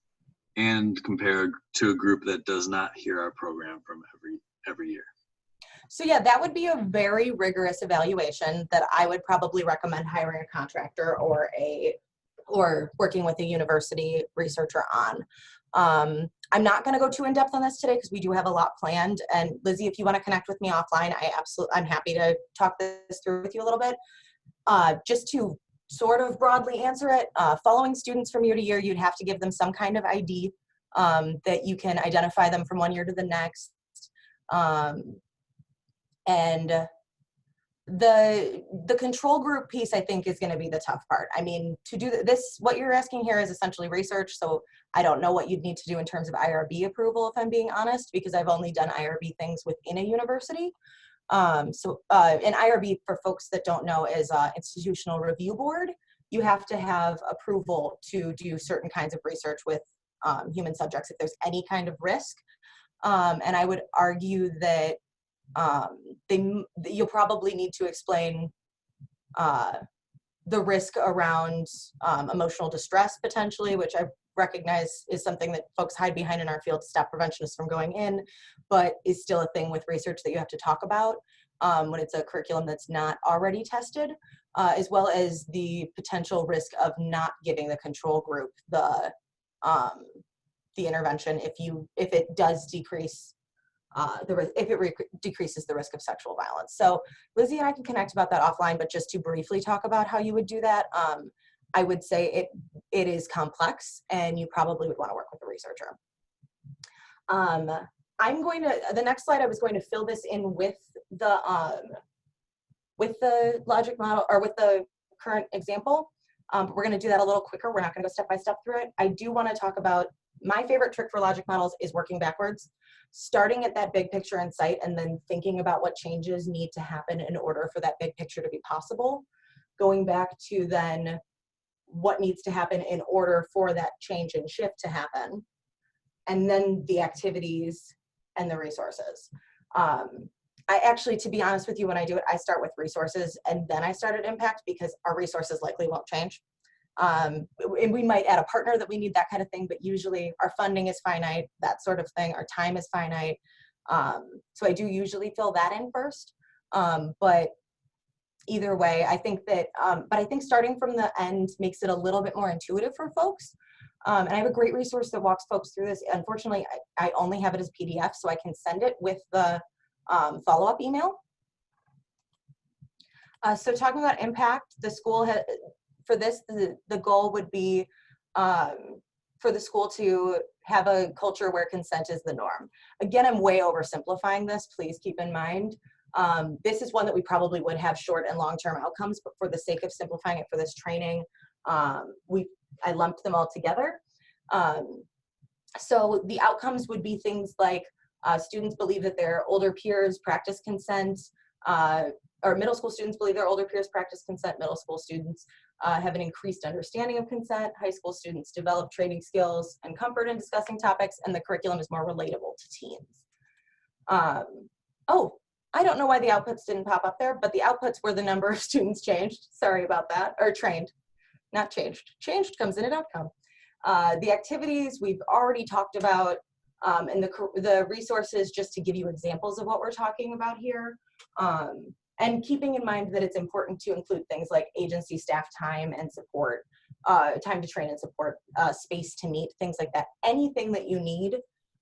and compare to a group that does not hear our program from every year? So yeah, that would be a very rigorous evaluation that I would probably recommend hiring a contractor or working with a university researcher on. I'm not going to go too in depth on this today because we do have a lot planned. And Lizzie, if you want to connect with me offline, I'm happy to talk this through with you a little bit. Just to sort of broadly answer it, following students from year to year, you'd have to give them some kind of ID that you can identify them from one year to the next. And the control group piece, I think, is going to be the tough part. I mean, to do this, what you're asking here is essentially research. So I don't know what you'd need to do in terms of IRB approval, if I'm being honest, because I've only done IRB things within a university. An IRB, for folks that don't know, is Institutional Review Board. You have to have approval to do certain kinds of research with human subjects if there's any kind of risk. And I would argue that you'll probably need to explain the risk around emotional distress potentially, which I recognize is something that folks hide behind in our field to stop preventionists from going in, but is still a thing with research that you have to talk about when it's a curriculum that's not already tested, as well as the potential risk of not giving the control group the intervention if it does decrease decreases the risk of sexual violence. So Lizzie and I can connect about that offline, but just to briefly talk about how you would do that, I would say it is complex and you probably would want to work with a researcher. The next slide, I was going to fill this in with the logic model or with the current example, but we're going to do that a little quicker. We're not going to go step by step through it. I do want to talk about my favorite trick for logic models is working backwards, starting at that big picture in sight and then thinking about what changes need to happen in order for that big picture to be possible, going back to then what needs to happen in order for that change and shift to happen, and then the activities and the resources. I actually, to be honest with you, when I do it, I start with resources and then I start at impact because our resources likely won't change. And we might add a partner that we need, that kind of thing, but usually our funding is finite, that sort of thing. Our time is finite. So I do usually fill that in first. But either way, I think that, but I think starting from the end makes it a little bit more intuitive for folks. And I have a great resource that walks folks through this. Unfortunately, I only have it as PDF, so I can send it with the follow-up email. So talking about impact, the school has, for this, the goal would be for the school to have a culture where consent is the norm. Again, I'm way oversimplifying this, please keep in mind. This is one that we probably would have short and long-term outcomes, but for the sake of simplifying it for this training, I lumped them all together. So the outcomes would be things like students believe that their older peers practice consent, or middle school students believe their older peers practice consent, middle school students have an increased understanding of consent, high school students develop training skills and comfort in discussing topics, and the curriculum is more relatable to teens. Oh, I don't know why the outputs didn't pop up there, but the outputs were the number of students changed. Sorry about that, or trained, not changed. Changed comes in an outcome. The activities we've already talked about, and the resources just to give you examples of what we're talking about here. And keeping in mind that it's important to include things like agency staff time and support, time to train and support, space to meet, things like that. Anything that you need,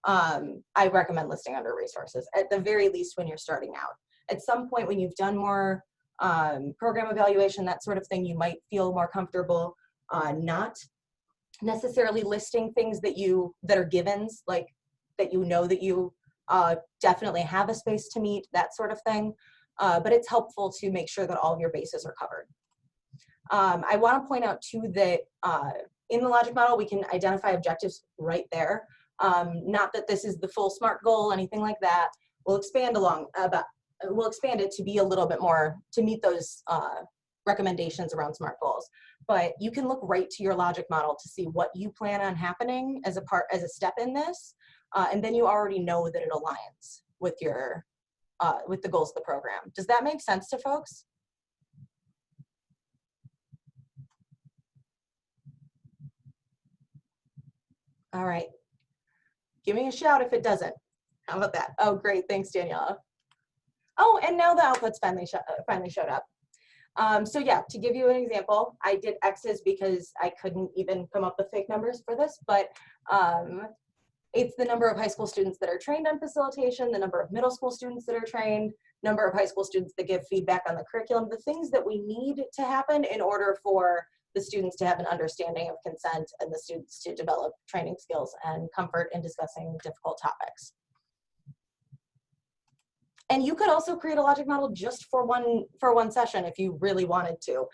I recommend listing under resources, at the very least when you're starting out. At some point when you've done more program evaluation, that sort of thing, you might feel more comfortable not necessarily listing things that are givens, like that you know that you definitely have a space to meet, that sort of thing. But it's helpful to make sure that all of your bases are covered. I want to point out too that in the logic model, we can identify objectives right there. Not that this is the full SMART goal, anything like that. We'll expand it to be a little bit more, to meet those recommendations around SMART goals. But you can look right to your logic model to see what you plan on happening as a step in this. And then you already know that it aligns with your with the goals of the program. Does that make sense to folks? All right. Give me a shout if it doesn't. How about that? Oh, great. Thanks, Daniela. Oh, and now the outputs finally showed up. So yeah, to give you an example, I did X's because I couldn't even come up with fake numbers for this, but it's the number of high school students that are trained on facilitation, the number of middle school students that are trained, number of high school students that give feedback on the curriculum, the things that we need to happen in order for the students to have an understanding of consent and the students to develop training skills and comfort in discussing difficult topics. And you could also create a logic model just for one session if you really wanted to.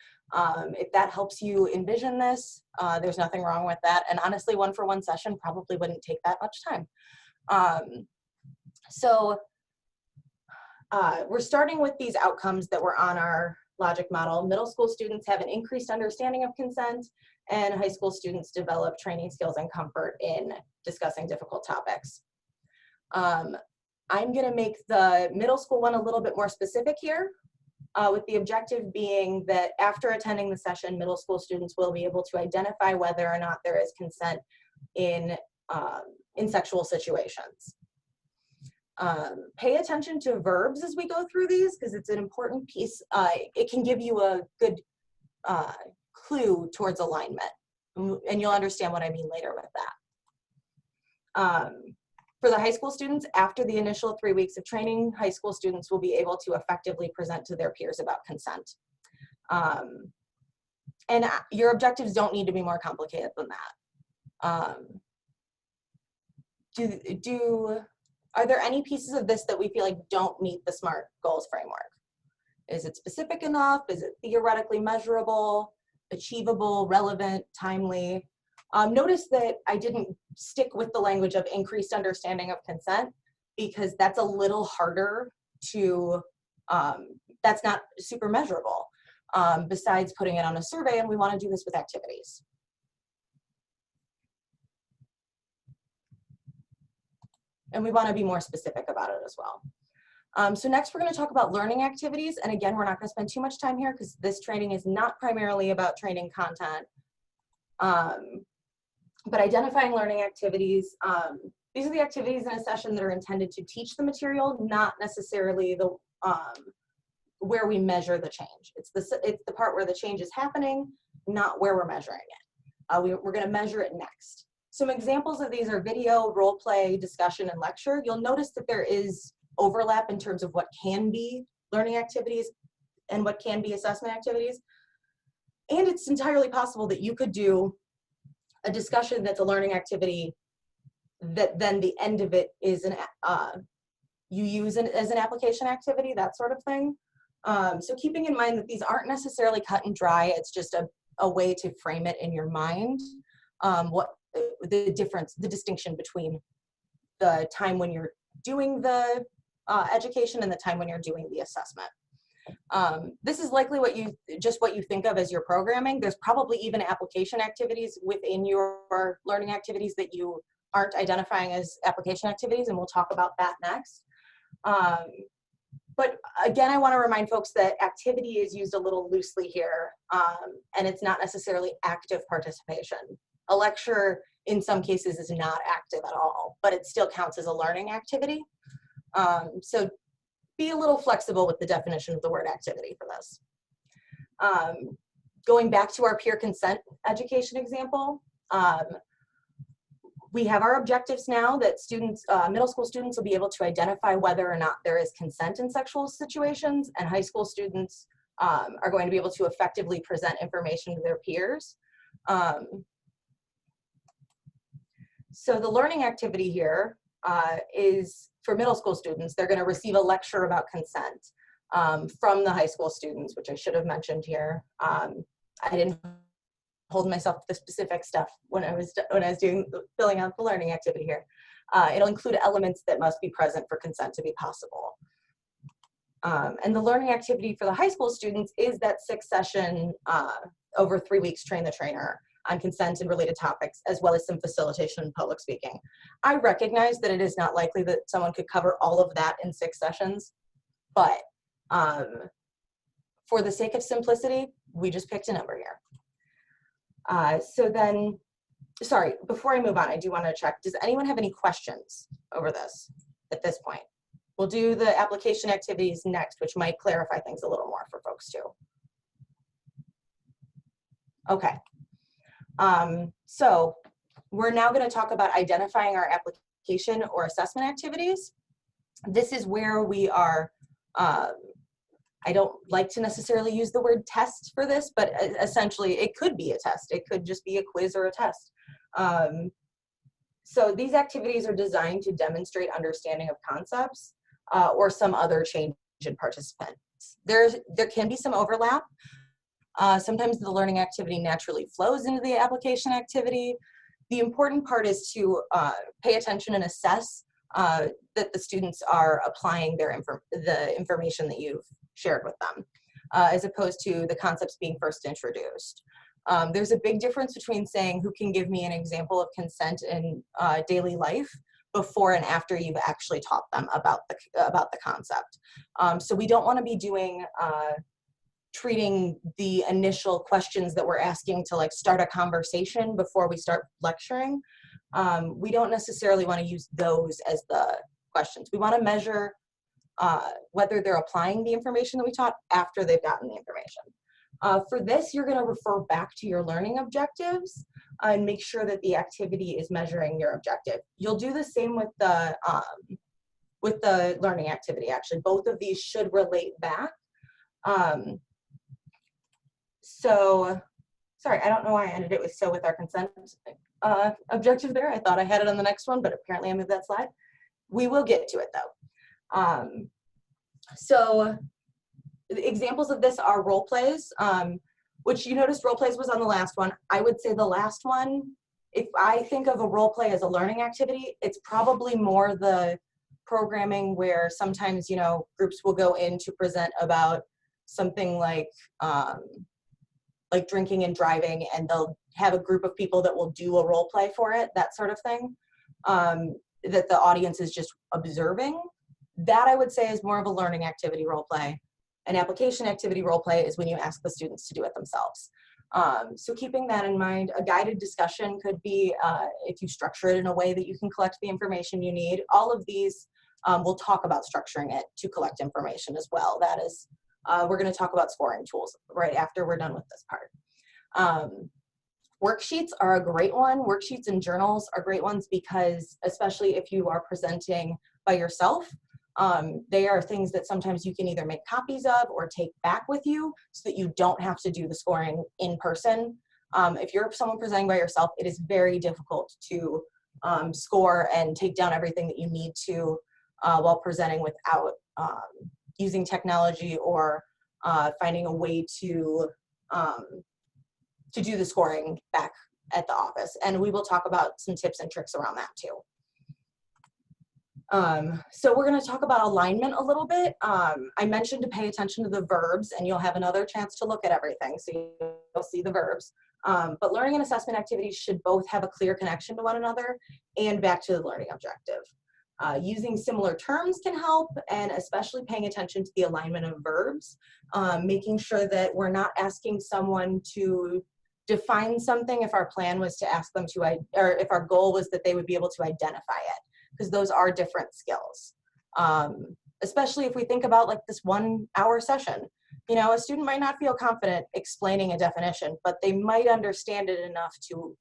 If that helps you envision this, there's nothing wrong with that. And honestly, one for one session probably wouldn't take that much time. We're starting with these outcomes that were on our logic model. Middle school students have an increased understanding of consent, and high school students develop training skills and comfort in discussing difficult topics. I'm gonna make the middle school one a little bit more specific here, with the objective being that after attending the session, middle school students will be able to identify whether or not there is consent in sexual situations. Pay attention to verbs as we go through these, because it's an important piece. It can give you a good clue towards alignment, and you'll understand what I mean later with that. For the high school students, after the initial 3 weeks of training, high school students will be able to effectively present to their peers about consent. And your objectives don't need to be more complicated than that. Are there any pieces of this that we feel like don't meet the SMART goals framework? Is it specific enough? Is it theoretically measurable, achievable, relevant, timely? Notice that I didn't stick with the language of increased understanding of consent, because that's a little harder to, that's not super measurable, besides putting it on a survey, and we want to do this with activities. And we want to be more specific about it as well. So next we're going to talk about learning activities. And again, we're not going to spend too much time here because this training is not primarily about training content. But identifying learning activities, these are the activities in a session that are intended to teach the material, not necessarily the where we measure the change. It's the part where the change is happening, not where we're measuring it. We're going to measure it next. Some examples of these are video, role play, discussion, and lecture. You'll notice that there is overlap in terms of what can be learning activities and what can be assessment activities. And it's entirely possible that you could do a discussion that's a learning activity that then the end of it is you use it as an application activity, that sort of thing. So keeping in mind that these aren't necessarily cut and dry, it's just a way to frame it in your mind, what the distinction between the time when you're doing the education and the time when you're doing the assessment. This is likely what you think of as your programming. There's probably even application activities within your learning activities that you aren't identifying as application activities, and we'll talk about that next. But again, I want to remind folks that activity is used a little loosely here, and it's not necessarily active participation. A lecture, in some cases, is not active at all, but it still counts as a learning activity. So be a little flexible with the definition of the word activity for this. Going back to our peer consent education example, we have our objectives now that students, middle school students will be able to identify whether or not there is consent in sexual situations, and high school students are going to be able to effectively present information to their peers. So the learning activity here is for middle school students. They're going to receive a lecture about consent from the high school students, which I should have mentioned here. I didn't hold myself to the specific stuff when I was filling out the learning activity here. It'll include elements that must be present for consent to be possible. And the learning activity for the high school students is that 6-session over 3 weeks train the trainer on consent and related topics, as well as some facilitation and public speaking. I recognize that it is not likely that someone could cover all of that in 6 sessions, but for the sake of simplicity, we just picked a number here. So then, sorry, before I move on, I do want to check, does anyone have any questions over this at this point? We'll do the application activities next, which might clarify things a little more for folks too. Okay. So we're now going to talk about identifying our application or assessment activities. This is where we are, I don't like to necessarily use the word test for this, but essentially it could be a test. It could just be a quiz or a test. So these activities are designed to demonstrate understanding of concepts or some other change in participants. There can be some overlap. Sometimes the learning activity naturally flows into the application activity. The important part is to pay attention and assess that the students are applying the information that you've shared with them, as opposed to the concepts being first introduced. There's a big difference between saying, who can give me an example of consent in daily life, before and after you've actually taught them about the concept. So we don't want to be doing treating the initial questions that we're asking to like start a conversation before we start lecturing. We don't necessarily want to use those as the questions. We want to measure whether they're applying the information that we taught after they've gotten the information. For this, you're going to refer back to your learning objectives and make sure that the activity is measuring your objective. You'll do the same with the learning activity, actually. Both of these should relate back. So, sorry, I don't know why I ended it with so with our consent objective there. I thought I had it on the next one, but apparently I moved that slide. We will get to it though. So examples of this are role plays, which you noticed role plays was on the last one. I would say the last one, if I think of a role play as a learning activity, it's probably more the programming where sometimes, you know, groups will go in to present about something like drinking and driving, and they'll have a group of people that will do a role play for it, that sort of thing, that the audience is just observing. That I would say is more of a learning activity role play. An application activity role play is when you ask the students to do it themselves. So keeping that in mind, a guided discussion could be if you structure it in a way that you can collect the information you need. All of these, we'll talk about structuring it to collect information as well. That is, we're going to talk about scoring tools right after we're done with this part. Worksheets are a great one. Worksheets and journals are great ones because, especially if you are presenting by yourself, They are things that sometimes you can either make copies of or take back with you so that you don't have to do the scoring in person. If you're someone presenting by yourself, it is very difficult to score and take down everything that you need to while presenting without using technology or finding a way to do the scoring back at the office. And we will talk about some tips and tricks around that too. So we're going to talk about alignment a little bit. I mentioned to pay attention to the verbs, and you'll have another chance to look at everything, so you'll see the verbs. But learning and assessment activities should both have a clear connection to one another and back to the learning objective. Using similar terms can help, and especially paying attention to the alignment of verbs, making sure that we're not asking someone to define something if our plan was to ask them to, or if our goal was that they would be able to identify it, because those are different skills. Especially if we think about like this 1 hour session. You know, a student might not feel confident explaining a definition, but they might understand it enough to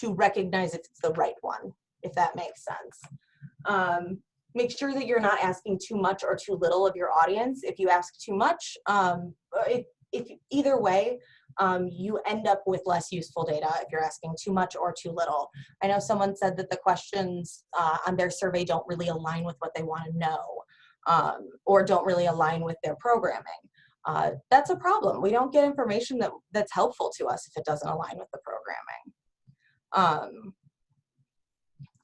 recognize if it's the right one, if that makes sense. Make sure that you're not asking too much or too little of your audience. If you ask too much, if either way, you end up with less useful data if you're asking too much or too little. I know someone said that the questions on their survey don't really align with what they want to know, or don't really align with their programming. That's a problem. We don't get information that's helpful to us if it doesn't align with the programming.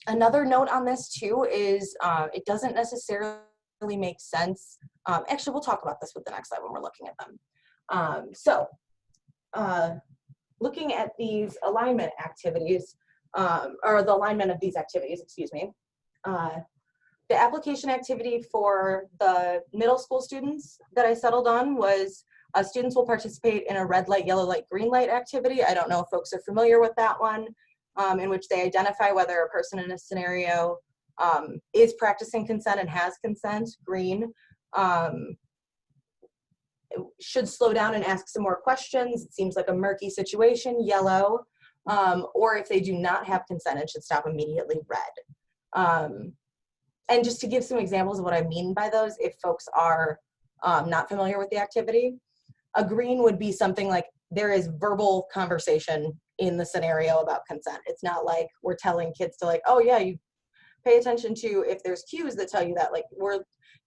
Another note on this too is it doesn't necessarily make sense. Actually, we'll talk about this with the next slide when we're looking at them. Looking at these alignment activities, or the alignment of these activities, excuse me, the application activity for the middle school students that I settled on was students will participate in a red light, yellow light, green light activity. I don't know if folks are familiar with that one, in which they identify whether a person in a scenario is practicing consent and has consent, green. Should slow down and ask some more questions. It seems like a murky situation, yellow. Or if they do not have consent, it should stop immediately, red. And just to give some examples of what I mean by those, if folks are not familiar with the activity, a green would be something like there is verbal conversation in the scenario about consent. It's not like we're telling kids to like, oh yeah, you pay attention to if there's cues that tell you that. Like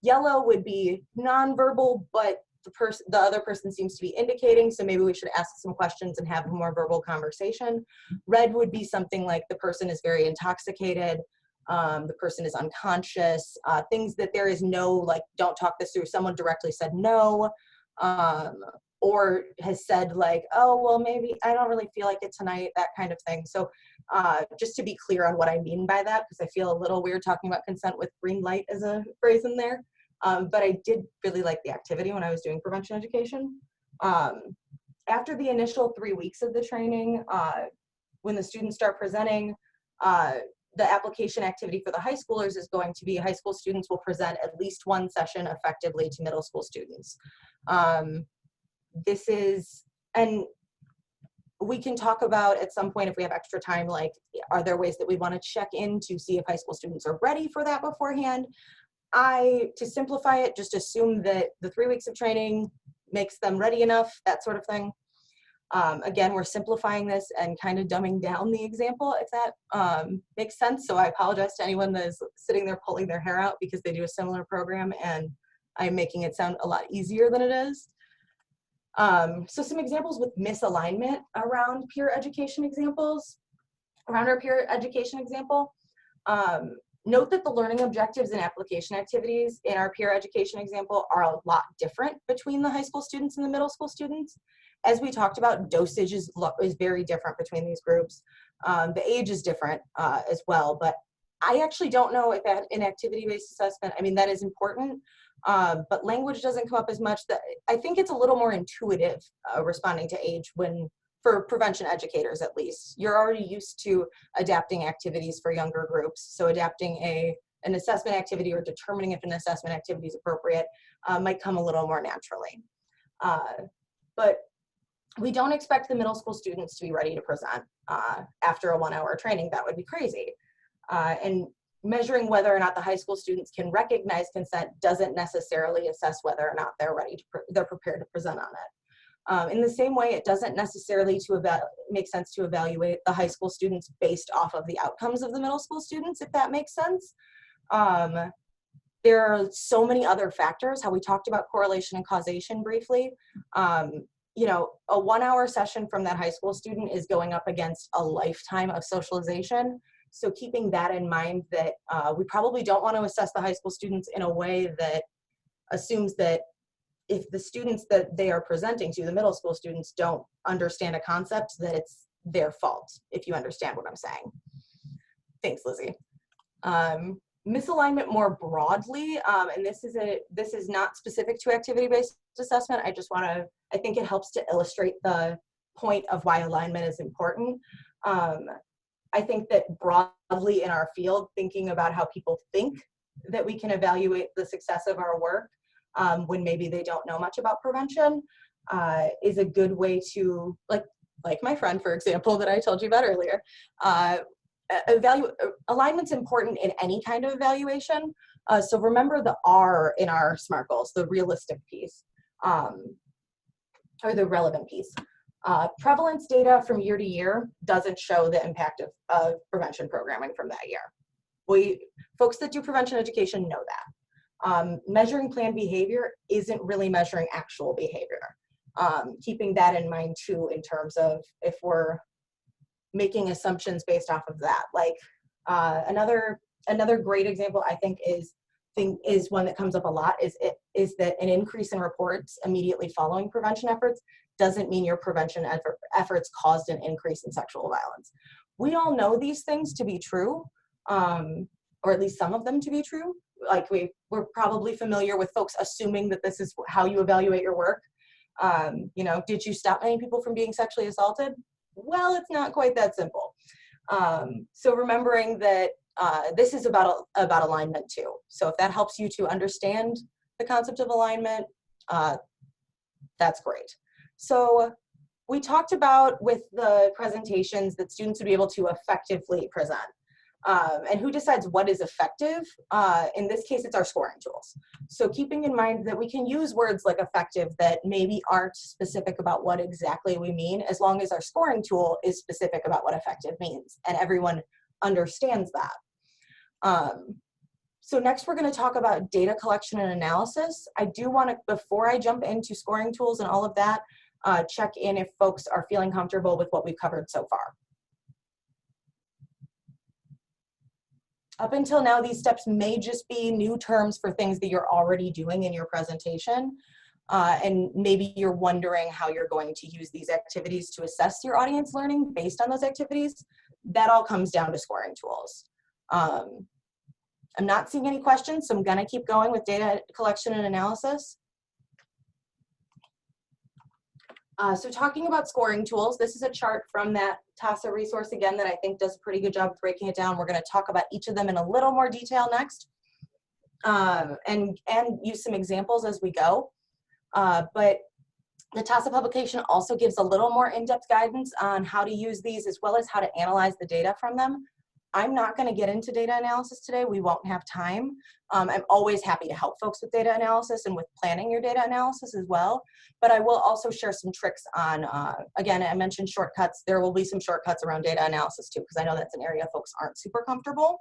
yellow would be nonverbal, but the other person seems to be indicating, so maybe we should ask some questions and have a more verbal conversation. Red would be something like the person is very intoxicated, the person is unconscious, things that there is no, like, don't talk this through. Someone directly said no, or has said like, oh, well, maybe I don't really feel like it tonight, that kind of thing. So just to be clear on what I mean by that, because I feel a little weird talking about consent with green light as a phrase in there. But I did really like the activity when I was doing prevention education. After the initial 3 weeks of the training, when the students start presenting, the application activity for the high schoolers is going to be high school students will present at least one session effectively to middle school students. This is, and we can talk about at some point if we have extra time, like, are there ways that we want to check in to see if high school students are ready for that beforehand? To simplify it, just assume that the 3 weeks of training makes them ready enough, that sort of thing. Again, we're simplifying this and kind of dumbing down the example, if that makes sense. So I apologize to anyone that is sitting there pulling their hair out because they do a similar program and I'm making it sound a lot easier than it is. So some examples with misalignment around peer education examples, around our peer education example. Note that the learning objectives and application activities in our peer education example are a lot different between the high school students and the middle school students. As we talked about, dosage is very different between these groups. The age is different as well, but I actually don't know if in activity-based assessment, I mean, that is important, but language doesn't come up as much. I think it's a little more intuitive responding to age for prevention educators, at least. You're already used to adapting activities for younger groups. So adapting an assessment activity or determining if an assessment activity is appropriate might come a little more naturally. But we don't expect the middle school students to be ready to present after a 1 hour training. That would be crazy. And measuring whether or not the high school students can recognize consent doesn't necessarily assess whether or not they're ready to, they're prepared to present on it. In the same way, it doesn't necessarily make sense to evaluate the high school students based off of the outcomes of the middle school students, if that makes sense. There are so many other factors, how we talked about correlation and causation briefly. You know, a 1 hour session from that high school student is going up against a lifetime of socialization. So keeping that in mind, that we probably don't want to assess the high school students in a way that assumes that if the students that they are presenting to, the middle school students, don't understand a concept, that it's their fault, if you understand what I'm saying. Thanks, Lizzie. Misalignment more broadly, and this is not specific to activity-based assessment. I think it helps to illustrate the point of why alignment is important. I think that broadly in our field, thinking about how people think that we can evaluate the success of our work when maybe they don't know much about prevention is a good way to, like my friend, for example, that I told you about earlier. Alignment's important in any kind of evaluation. So remember the R in our SMART goals, the realistic piece, or the relevant piece. Prevalence data from year to year doesn't show the impact of prevention programming from that year. Folks that do prevention education know that. Measuring planned behavior isn't really measuring actual behavior. Keeping that in mind too, in terms of if we're making assumptions based off of that. Like another great example I think is one that comes up a lot is that an increase in reports immediately following prevention efforts doesn't mean your prevention efforts caused an increase in sexual violence. We all know these things to be true, or at least some of them to be true. Like we're probably familiar with folks assuming that this is how you evaluate your work. You know, did you stop many people from being sexually assaulted? Well, it's not quite that simple. So remembering that this is about alignment too. So if that helps you to understand the concept of alignment, that's great. So we talked about with the presentations that students would be able to effectively present. And who decides what is effective? In this case, it's our scoring tools. So keeping in mind that we can use words like effective that maybe aren't specific about what exactly we mean, as long as our scoring tool is specific about what effective means, and everyone understands that. So next we're going to talk about data collection and analysis. I do want to, before I jump into scoring tools and all of that, check in if folks are feeling comfortable with what we've covered so far. Up until now, these steps may just be new terms for things that you're already doing in your presentation. And maybe you're wondering how you're going to use these activities to assess your audience learning based on those activities. That all comes down to scoring tools. I'm not seeing any questions, so I'm gonna keep going with data collection and analysis. So talking about scoring tools, this is a chart from that TASA resource again that I think does a pretty good job of breaking it down. We're going to talk about each of them in a little more detail next, and use some examples as we go. But the TASA publication also gives a little more in-depth guidance on how to use these as well as how to analyze the data from them. I'm not going to get into data analysis today. We won't have time. I'm always happy to help folks with data analysis and with planning your data analysis as well. But I will also share some tricks on, again, I mentioned shortcuts. There will be some shortcuts around data analysis too, because I know that's an area folks aren't super comfortable.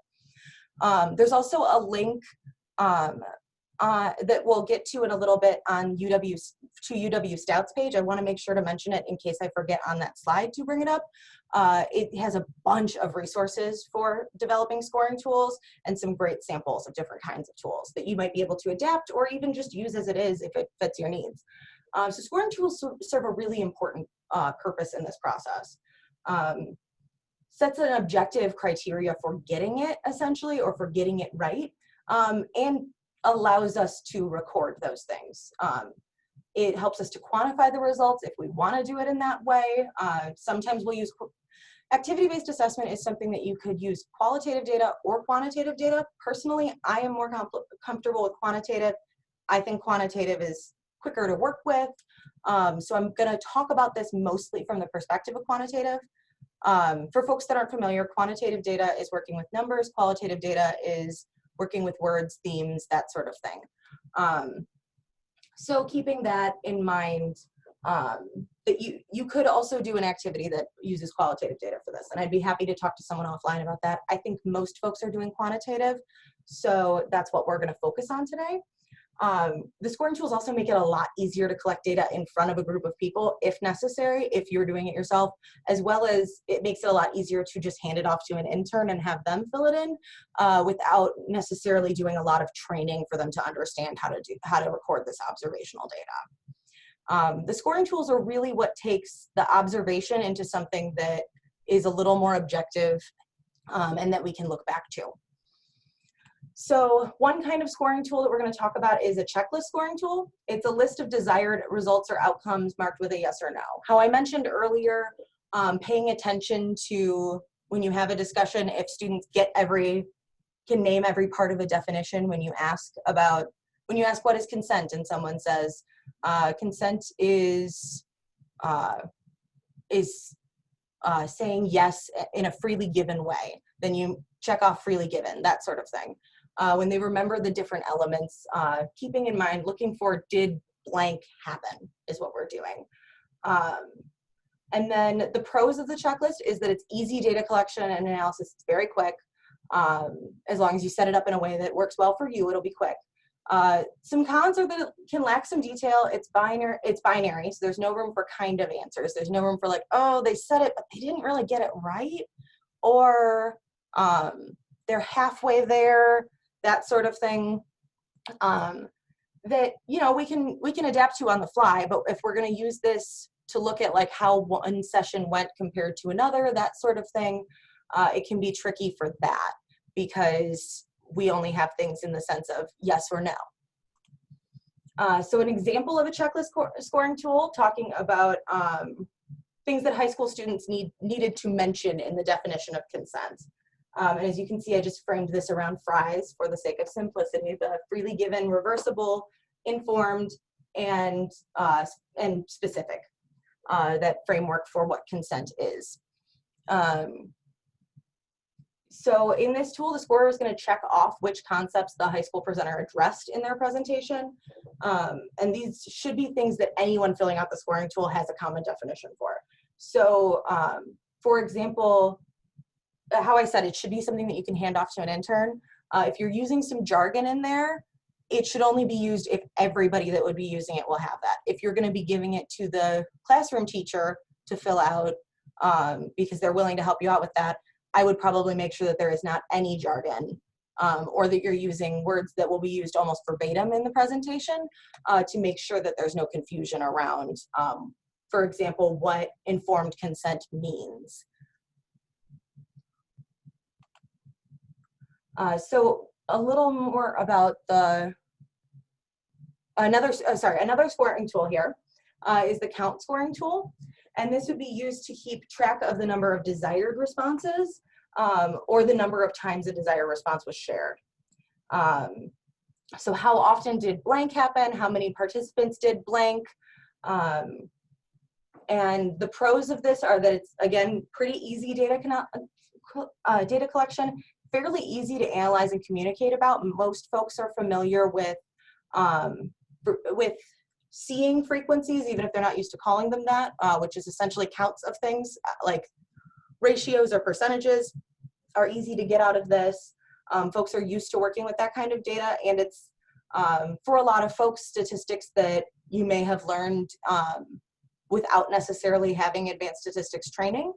There's also a link that we'll get to in a little bit on UW Stout's page. I want to make sure to mention it in case I forget on that slide to bring it up. It has a bunch of resources for developing scoring tools and some great samples of different kinds of tools that you might be able to adapt or even just use as it is if it fits your needs. So scoring tools serve a really important purpose in this process. Sets an objective criteria for getting it essentially, or for getting it right, and allows us to record those things. It helps us to quantify the results if we want to do it in that way. Sometimes we'll use activity-based assessment is something that you could use qualitative data or quantitative data. Personally, I am more comfortable with quantitative. I think quantitative is quicker to work with. So I'm going to talk about this mostly from the perspective of quantitative. For folks that aren't familiar, quantitative data is working with numbers, qualitative data is working with words, themes, that sort of thing. So keeping that in mind, that you could also do an activity that uses qualitative data for this, and I'd be happy to talk to someone offline about that. I think most folks are doing quantitative, so that's what we're going to focus on today. The scoring tools also make it a lot easier to collect data in front of a group of people if necessary, if you're doing it yourself, as well as it makes it a lot easier to just hand it off to an intern and have them fill it in without necessarily doing a lot of training for them to understand how to record this observational data. The scoring tools are really what takes the observation into something that is a little more objective and that we can look back to. So one kind of scoring tool that we're going to talk about is a checklist scoring tool. It's a list of desired results or outcomes marked with a yes or no. How I mentioned earlier, paying attention to when you have a discussion, if students can name every part of a definition when you ask what is consent and someone says, consent is saying yes in a freely given way, then you check off freely given, that sort of thing. When they remember the different elements, keeping in mind, looking for did blank happen is what we're doing. And then the pros of the checklist is that it's easy data collection and analysis. It's very quick. As long as you set it up in a way that works well for you, it'll be quick. Some cons are that it can lack some detail. It's binary, so there's no room for kind of answers. There's no room for like, oh, they said it, but they didn't really get it right. Or they're halfway there, that sort of thing, that, you know, we can adapt to on the fly. But if we're going to use this to look at like how one session went compared to another, that sort of thing, it can be tricky for that because we only have things in the sense of yes or no. So an example of a checklist scoring tool, talking about things that high school students needed to mention in the definition of consent. And as you can see, I just framed this around fries for the sake of simplicity: the freely given, reversible, informed, and specific, that framework for what consent is. So in this tool, the scorer is going to check off which concepts the high school presenter addressed in their presentation. And these should be things that anyone filling out the scoring tool has a common definition for. So for example, how I said, it should be something that you can hand off to an intern. If you're using some jargon in there, it should only be used if everybody that would be using it will have that. If you're going to be giving it to the classroom teacher to fill out because they're willing to help you out with that, I would probably make sure that there is not any jargon or that you're using words that will be used almost verbatim in the presentation to make sure that there's no confusion around, for example, what informed consent means. So a little more about another scoring tool here is the count scoring tool. And this would be used to keep track of the number of desired responses or the number of times a desired response was shared. So how often did blank happen? How many participants did blank? And the pros of this are that it's, again, pretty easy data collection, fairly easy to analyze and communicate about. Most folks are familiar with seeing frequencies, even if they're not used to calling them that, which is essentially counts of things, like ratios or percentages are easy to get out of this. Folks are used to working with that kind of data, and it's, for a lot of folks, statistics that you may have learned without necessarily having advanced statistics training.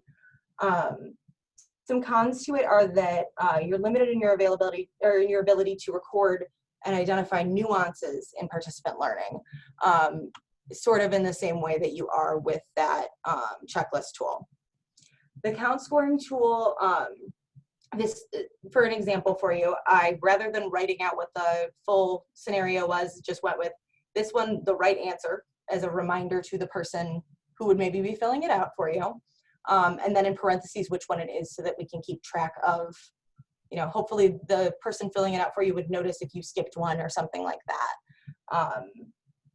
Some cons to it are that you're limited in your availability or in your ability to record and identify nuances in participant learning, sort of in the same way that you are with that checklist tool. The count scoring tool, for an example for you, rather than writing out what the full scenario was, just went with this one, the right answer, as a reminder to the person who would maybe be filling it out for you. And then in parentheses, which one it is, so that we can keep track of, you know, hopefully the person filling it out for you would notice if you skipped one or something like that,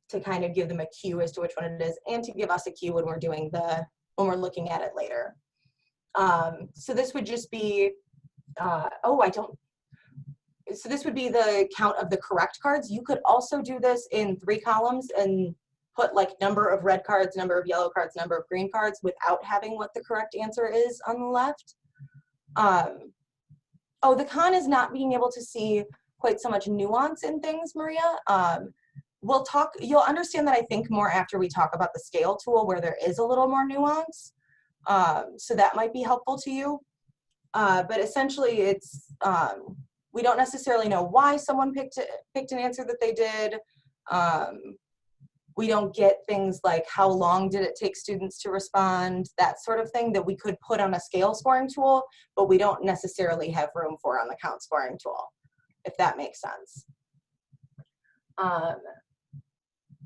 to kind of give them a cue as to which one it is, and to give us a cue when we're doing when we're looking at it later. So this would just be, so this would be the count of the correct cards. You could also do this in 3 columns and put like number of red cards, number of yellow cards, number of green cards without having what the correct answer is on the left. Oh, the con is not being able to see quite so much nuance in things, Maria. You'll understand that I think more after we talk about the scale tool where there is a little more nuance. So that might be helpful to you. But essentially it's, we don't necessarily know why someone picked an answer that they did. We don't get things like how long did it take students to respond, that sort of thing that we could put on a scale scoring tool, but we don't necessarily have room for on the count scoring tool, if that makes sense.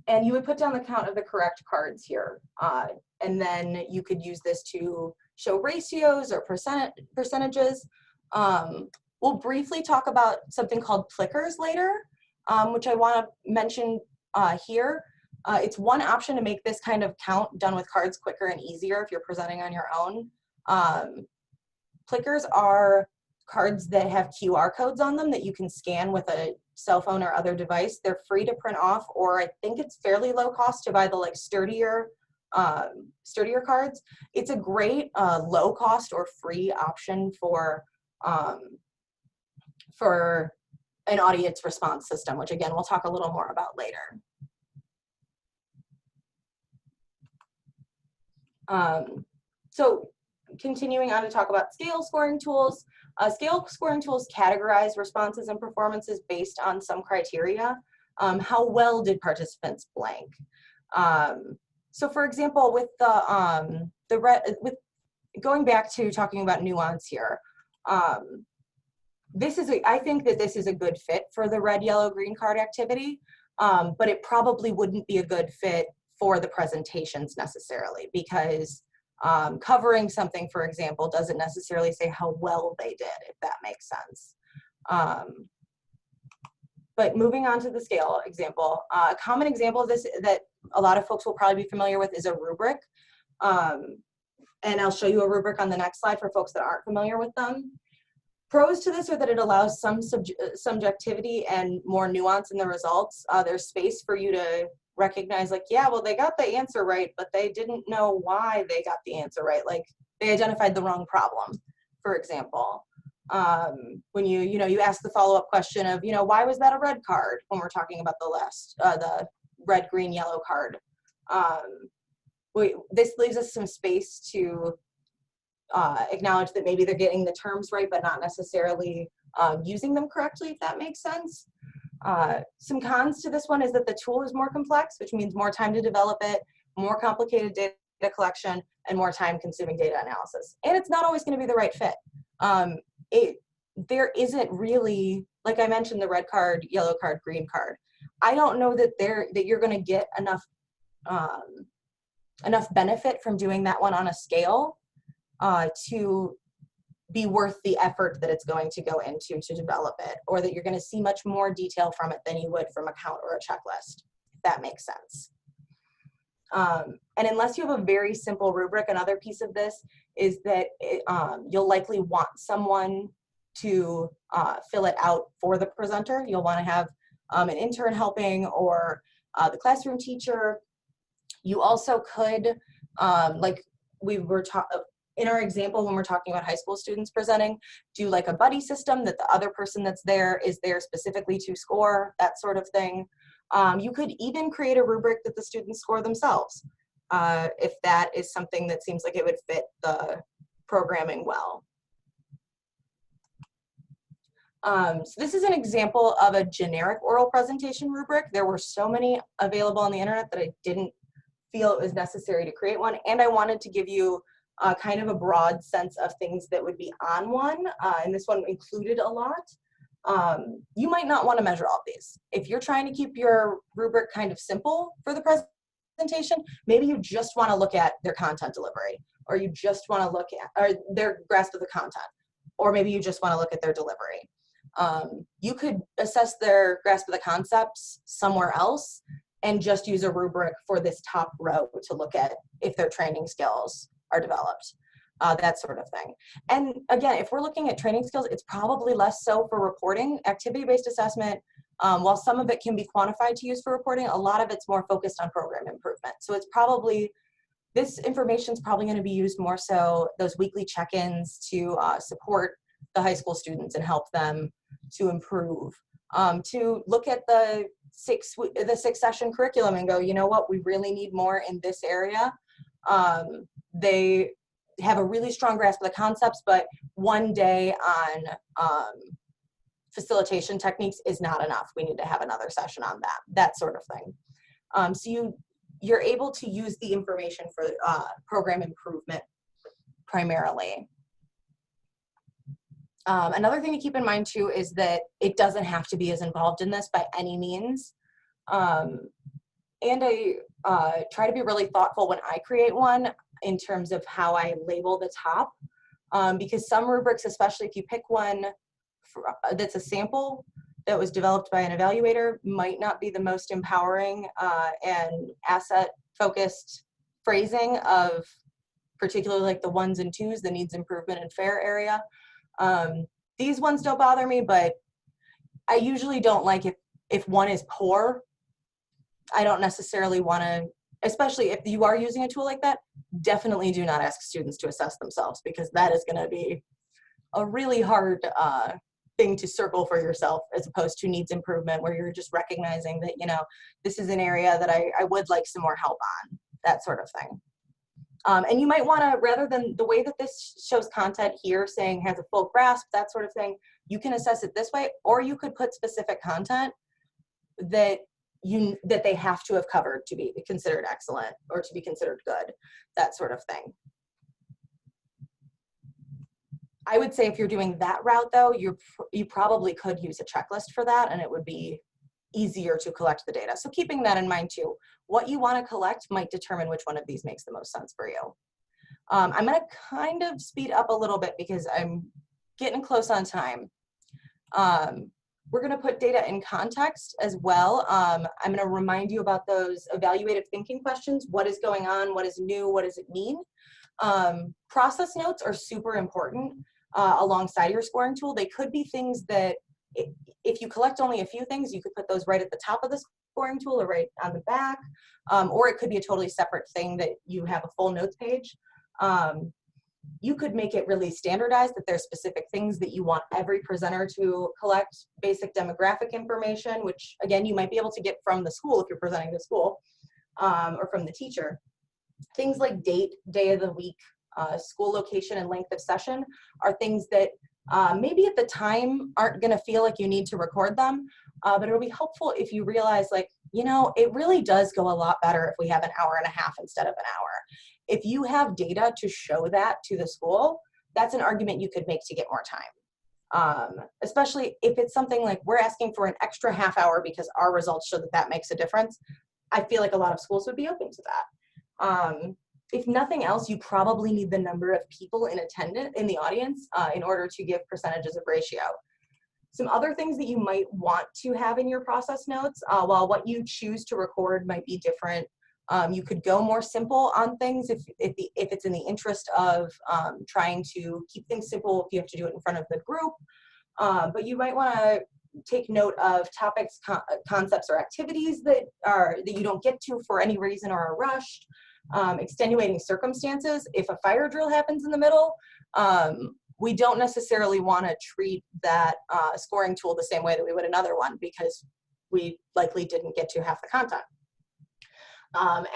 And you would put down the count of the correct cards here. And then you could use this to show ratios or percentages. We'll briefly talk about something called clickers later, which I want to mention here. It's one option to make this kind of count done with cards quicker and easier if you're presenting on your own. Clickers are cards that have QR codes on them that you can scan with a cell phone or other device. They're free to print off, or I think it's fairly low cost to buy the like sturdier cards. It's a great low cost or free option for an audience response system, which again, we'll talk a little more about later. So continuing on to talk about scale scoring tools. Scale scoring tools categorize responses and performances based on some criteria. How well did participants blank? So for example, with going back to talking about nuance here, I think that this is a good fit for the red, yellow, green card activity, but it probably wouldn't be a good fit for the presentations necessarily, because covering something, for example, doesn't necessarily say how well they did, if that makes sense. But moving on to the scale example, a common example of this that a lot of folks will probably be familiar with is a rubric. And I'll show you a rubric on the next slide for folks that aren't familiar with them. Pros to this are that it allows some subjectivity and more nuance in the results. There's space for you to recognize like, yeah, well, they got the answer right, but they didn't know why they got the answer right. Like they identified the wrong problem, for example. When you ask the follow-up question of, why was that a red card when we're talking about the list, the red, green, yellow card. This leaves us some space to acknowledge that maybe they're getting the terms right, but not necessarily using them correctly, if that makes sense. Some cons to this one is that the tool is more complex, which means more time to develop it, more complicated data collection, and more time-consuming data analysis. And it's not always going to be the right fit. There isn't really, like I mentioned, the red card, yellow card, green card. I don't know that you're going to get enough benefit from doing that one on a scale to be worth the effort that it's going to go into to develop it, or that you're going to see much more detail from it than you would from a count or a checklist, if that makes sense. And unless you have a very simple rubric, another piece of this is that you'll likely want someone to fill it out for the presenter. You'll want to have an intern helping, or the classroom teacher. You also could, like we were in our example, when we're talking about high school students presenting, do like a buddy system that the other person that's there is there specifically to score, that sort of thing. You could even create a rubric that the students score themselves, if that is something that seems like it would fit the programming well. So this is an example of a generic oral presentation rubric. There were so many available on the internet that I didn't feel it was necessary to create one, and I wanted to give you kind of a broad sense of things that would be on one, and this one included a lot. You might not want to measure all of these. If you're trying to keep your rubric kind of simple for the presentation, maybe you just want to look at their content delivery, or you just want to look at their grasp of the content, or maybe you just want to look at their delivery. You could assess their grasp of the concepts somewhere else and just use a rubric for this top row to look at if their training skills are developed. that sort of thing. And again, if we're looking at training skills, it's probably less so for reporting. Activity-based assessment, while some of it can be quantified to use for reporting, a lot of it's more focused on program improvement. So it's probably, this information is probably going to be used more so those weekly check-ins to support the high school students and help them to improve. To look at the six session curriculum and go, you know what, we really need more in this area. They have a really strong grasp of the concepts, but one day on facilitation techniques is not enough. We need to have another session on that sort of thing. So you're able to use the information for program improvement primarily. Another thing to keep in mind too is that it doesn't have to be as involved in this by any means. And I try to be really thoughtful when I create one in terms of how I label the top, because some rubrics, especially if you pick one that's a sample that was developed by an evaluator, might not be the most empowering and asset-focused phrasing of particularly like the ones and twos, the needs improvement and fair area. These ones don't bother me, but I usually don't like if one is poor. I don't necessarily want to, especially if you are using a tool like that, definitely do not ask students to assess themselves, because that is going to be a really hard thing to circle for yourself, as opposed to needs improvement, where you're just recognizing that, you know, this is an area that I would like some more help on, that sort of thing. And you might want to, rather than the way that this shows content here saying has a full grasp, that sort of thing, you can assess it this way, or you could put specific content that they have to have covered to be considered excellent or to be considered good, that sort of thing. I would say if you're doing that route though, you probably could use a checklist for that, and it would be easier to collect the data. So keeping that in mind too, what you want to collect might determine which one of these makes the most sense for you. I'm going to kind of speed up a little bit because I'm getting close on time. We're going to put data in context as well. I'm going to remind you about those evaluative thinking questions. What is going on? What is new? What does it mean? Process notes are super important alongside your scoring tool. They could be things that if you collect only a few things, you could put those right at the top of the scoring tool or right on the back, or it could be a totally separate thing that you have a full notes page. You could make it really standardized that there's specific things that you want every presenter to collect, basic demographic information, which again, you might be able to get from the school if you're presenting to school, or from the teacher. Things like date, day of the week, school location, and length of session are things that maybe at the time aren't going to feel like you need to record them, but it'll be helpful if you realize, like, you know, it really does go a lot better if we have an hour and a half instead of an hour. If you have data to show that to the school, that's an argument you could make to get more time. Especially if it's something like we're asking for an extra half hour because our results show that that makes a difference. I feel like a lot of schools would be open to that. If nothing else, you probably need the number of people in attendance in the audience in order to give percentages of ratio. Some other things that you might want to have in your process notes, while what you choose to record might be different, you could go more simple on things if it's in the interest of trying to keep things simple if you have to do it in front of the group. But you might want to take note of topics, concepts, or activities that you don't get to for any reason or are rushed. Extenuating circumstances. If a fire drill happens in the middle, we don't necessarily want to treat that scoring tool the same way that we would another one, because we likely didn't get to half the content.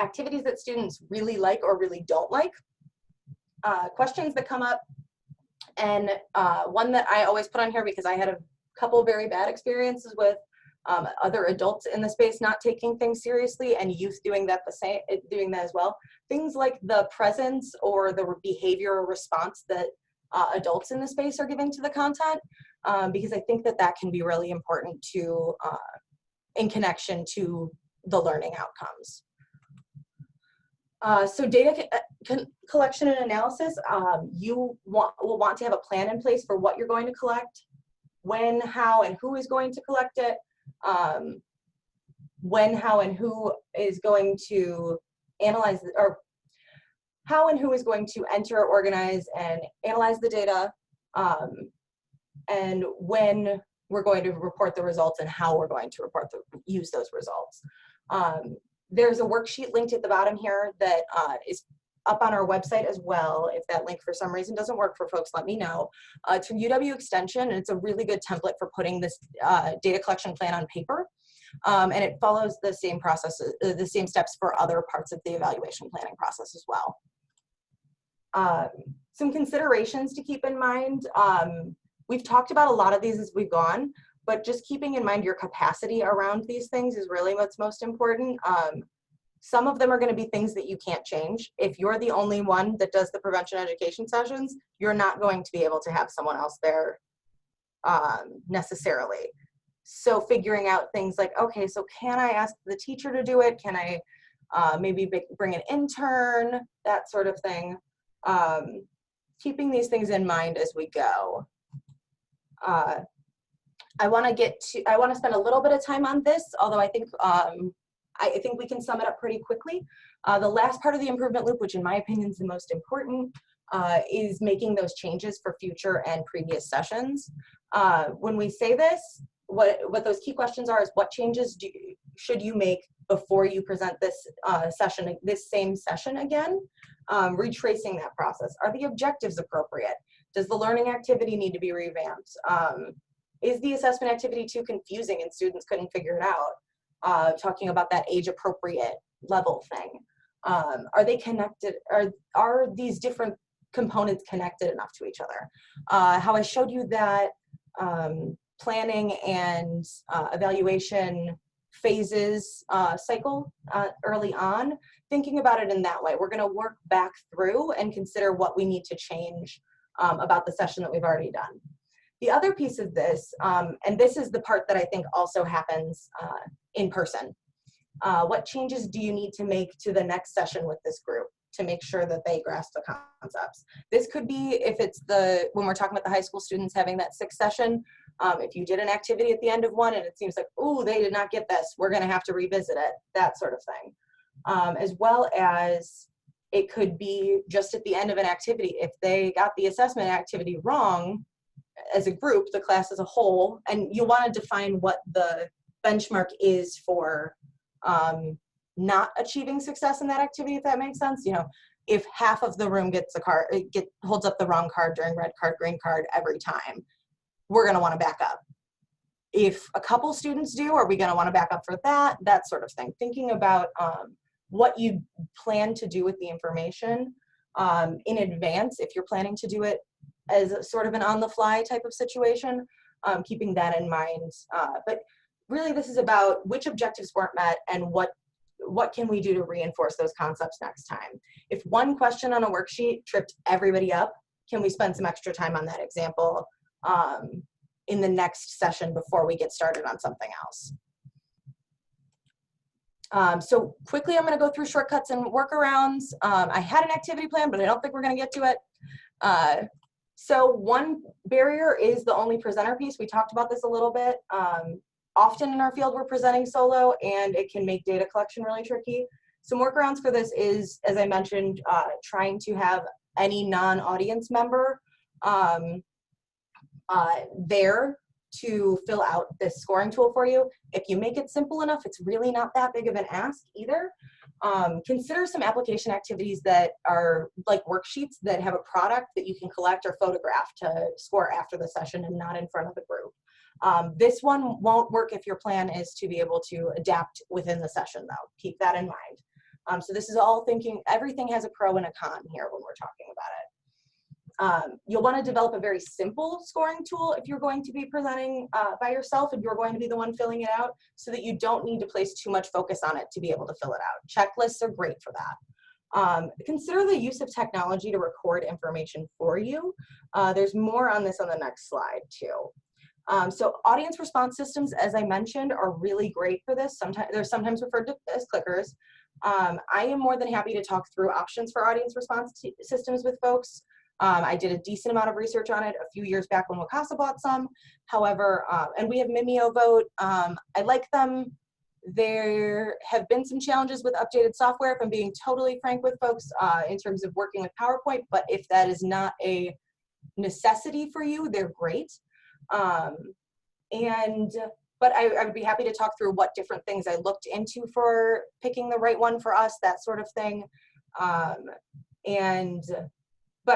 Activities that students really like or really don't like. Questions that come up, and one that I always put on here because I had a couple very bad experiences with other adults in the space not taking things seriously, and youth doing that as well. Things like the presence or the behavioral response that adults in the space are giving to the content, because I think that can be really important to in connection to the learning outcomes. So data collection and analysis, you will want to have a plan in place for what you're going to collect, when, how, and who is going to collect it, when, how, and who is going to analyze or how and who is going to enter, organize, and analyze the data, and when we're going to report the results and how we're going to use those results. There's a worksheet linked at the bottom here that is up on our website as well. If that link for some reason doesn't work for folks, let me know. It's from UW Extension, and it's a really good template for putting this data collection plan on paper. And it follows the same process, the same steps for other parts of the evaluation planning process as well. Some considerations to keep in mind. We've talked about a lot of these as we've gone, but just keeping in mind your capacity around these things is really what's most important. Some of them are going to be things that you can't change. If you're the only one that does the prevention education sessions, you're not going to be able to have someone else there necessarily. So figuring out things like, okay, so can I ask the teacher to do it? Can I maybe bring an intern, that sort of thing. Keeping these things in mind as we go. I want to spend a little bit of time on this, although I think we can sum it up pretty quickly. The last part of the improvement loop, which in my opinion is the most important, is making those changes for future and previous sessions. When we say this, what those key questions are is what changes should you make before you present this this same session again? Retracing that process. Are the objectives appropriate? Does the learning activity need to be revamped? Is the assessment activity too confusing and students couldn't figure it out? Talking about that age appropriate level thing. Are they connected? Are these different components connected enough to each other? How I showed you that planning and evaluation phases cycle early on, thinking about it in that way. We're going to work back through and consider what we need to change about the session that we've already done. The other piece of this, and this is the part that I think also happens in person. What changes do you need to make to the next session with this group to make sure that they grasp the concepts? This could be if it's when we're talking about the high school students having that 6th session, if you did an activity at the end of one and it seems like, oh, they did not get this, we're gonna have to revisit it, that sort of thing. As well as it could be just at the end of an activity, if they got the assessment activity wrong as a group, the class as a whole, and you wanna define what the benchmark is for not achieving success in that activity, if that makes sense. You know, if half of the room gets a card, holds up the wrong card during red card, green card every time, we're going to want to back up. If a couple students do, are we going to want to back up for that? That sort of thing. Thinking about what you plan to do with the information in advance, if you're planning to do it as a sort of an on-the-fly type of situation, keeping that in mind. But really, this is about which objectives weren't met and what can we do to reinforce those concepts next time. If one question on a worksheet tripped everybody up, can we spend some extra time on that example in the next session before we get started on something else? So quickly, I'm going to go through shortcuts and workarounds. I had an activity plan, but I don't think we're going to get to it. So one barrier is the only presenter piece. We talked about this a little bit. Often in our field, we're presenting solo, and it can make data collection really tricky. Some workarounds for this is, as I mentioned, trying to have any non-audience member there to fill out this scoring tool for you. If you make it simple enough, it's really not that big of an ask either. Consider some application activities that are like worksheets that have a product that you can collect or photograph to score after the session and not in front of the group. This one won't work if your plan is to be able to adapt within the session though. Keep that in mind. So this is all thinking, everything has a pro and a con here when we're talking about it. You'll want to develop a very simple scoring tool if you're going to be presenting by yourself and you're going to be the one filling it out, so that you don't need to place too much focus on it to be able to fill it out. Checklists are great for that. Consider the use of technology to record information for you. There's more on this on the next slide too. So audience response systems, as I mentioned, are really great for this. They're sometimes referred to as clickers. I am more than happy to talk through options for audience response systems with folks. I did a decent amount of research on it a few years back when WCASA bought some. However, and we have MimioVote. I like them. There have been some challenges with updated software, if I'm being totally frank with folks, in terms of working with PowerPoint, but if that is not a necessity for you, they're great. But I would be happy to talk through what different things I looked into for picking the right one for us, that sort of thing. But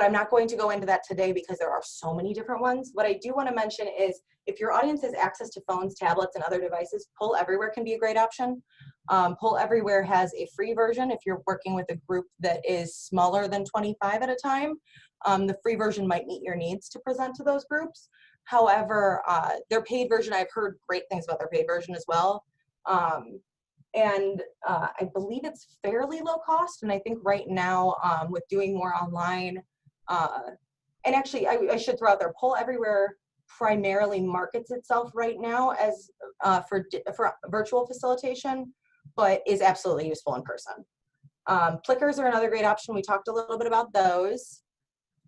I'm not going to go into that today because there are so many different ones. What I do want to mention is if your audience has access to phones, tablets, and other devices, Pull Everywhere can be a great option. Pull Everywhere has a free version if you're working with a group that is smaller than 25 at a time. The free version might meet your needs to present to those groups. However, their paid version, I've heard great things about their paid version as well. I believe it's fairly low cost. And I think right now with doing more online, and actually I should throw out there, Pull Everywhere primarily markets itself right now as for virtual facilitation, but is absolutely useful in person. Plickers are another great option. We talked a little bit about those.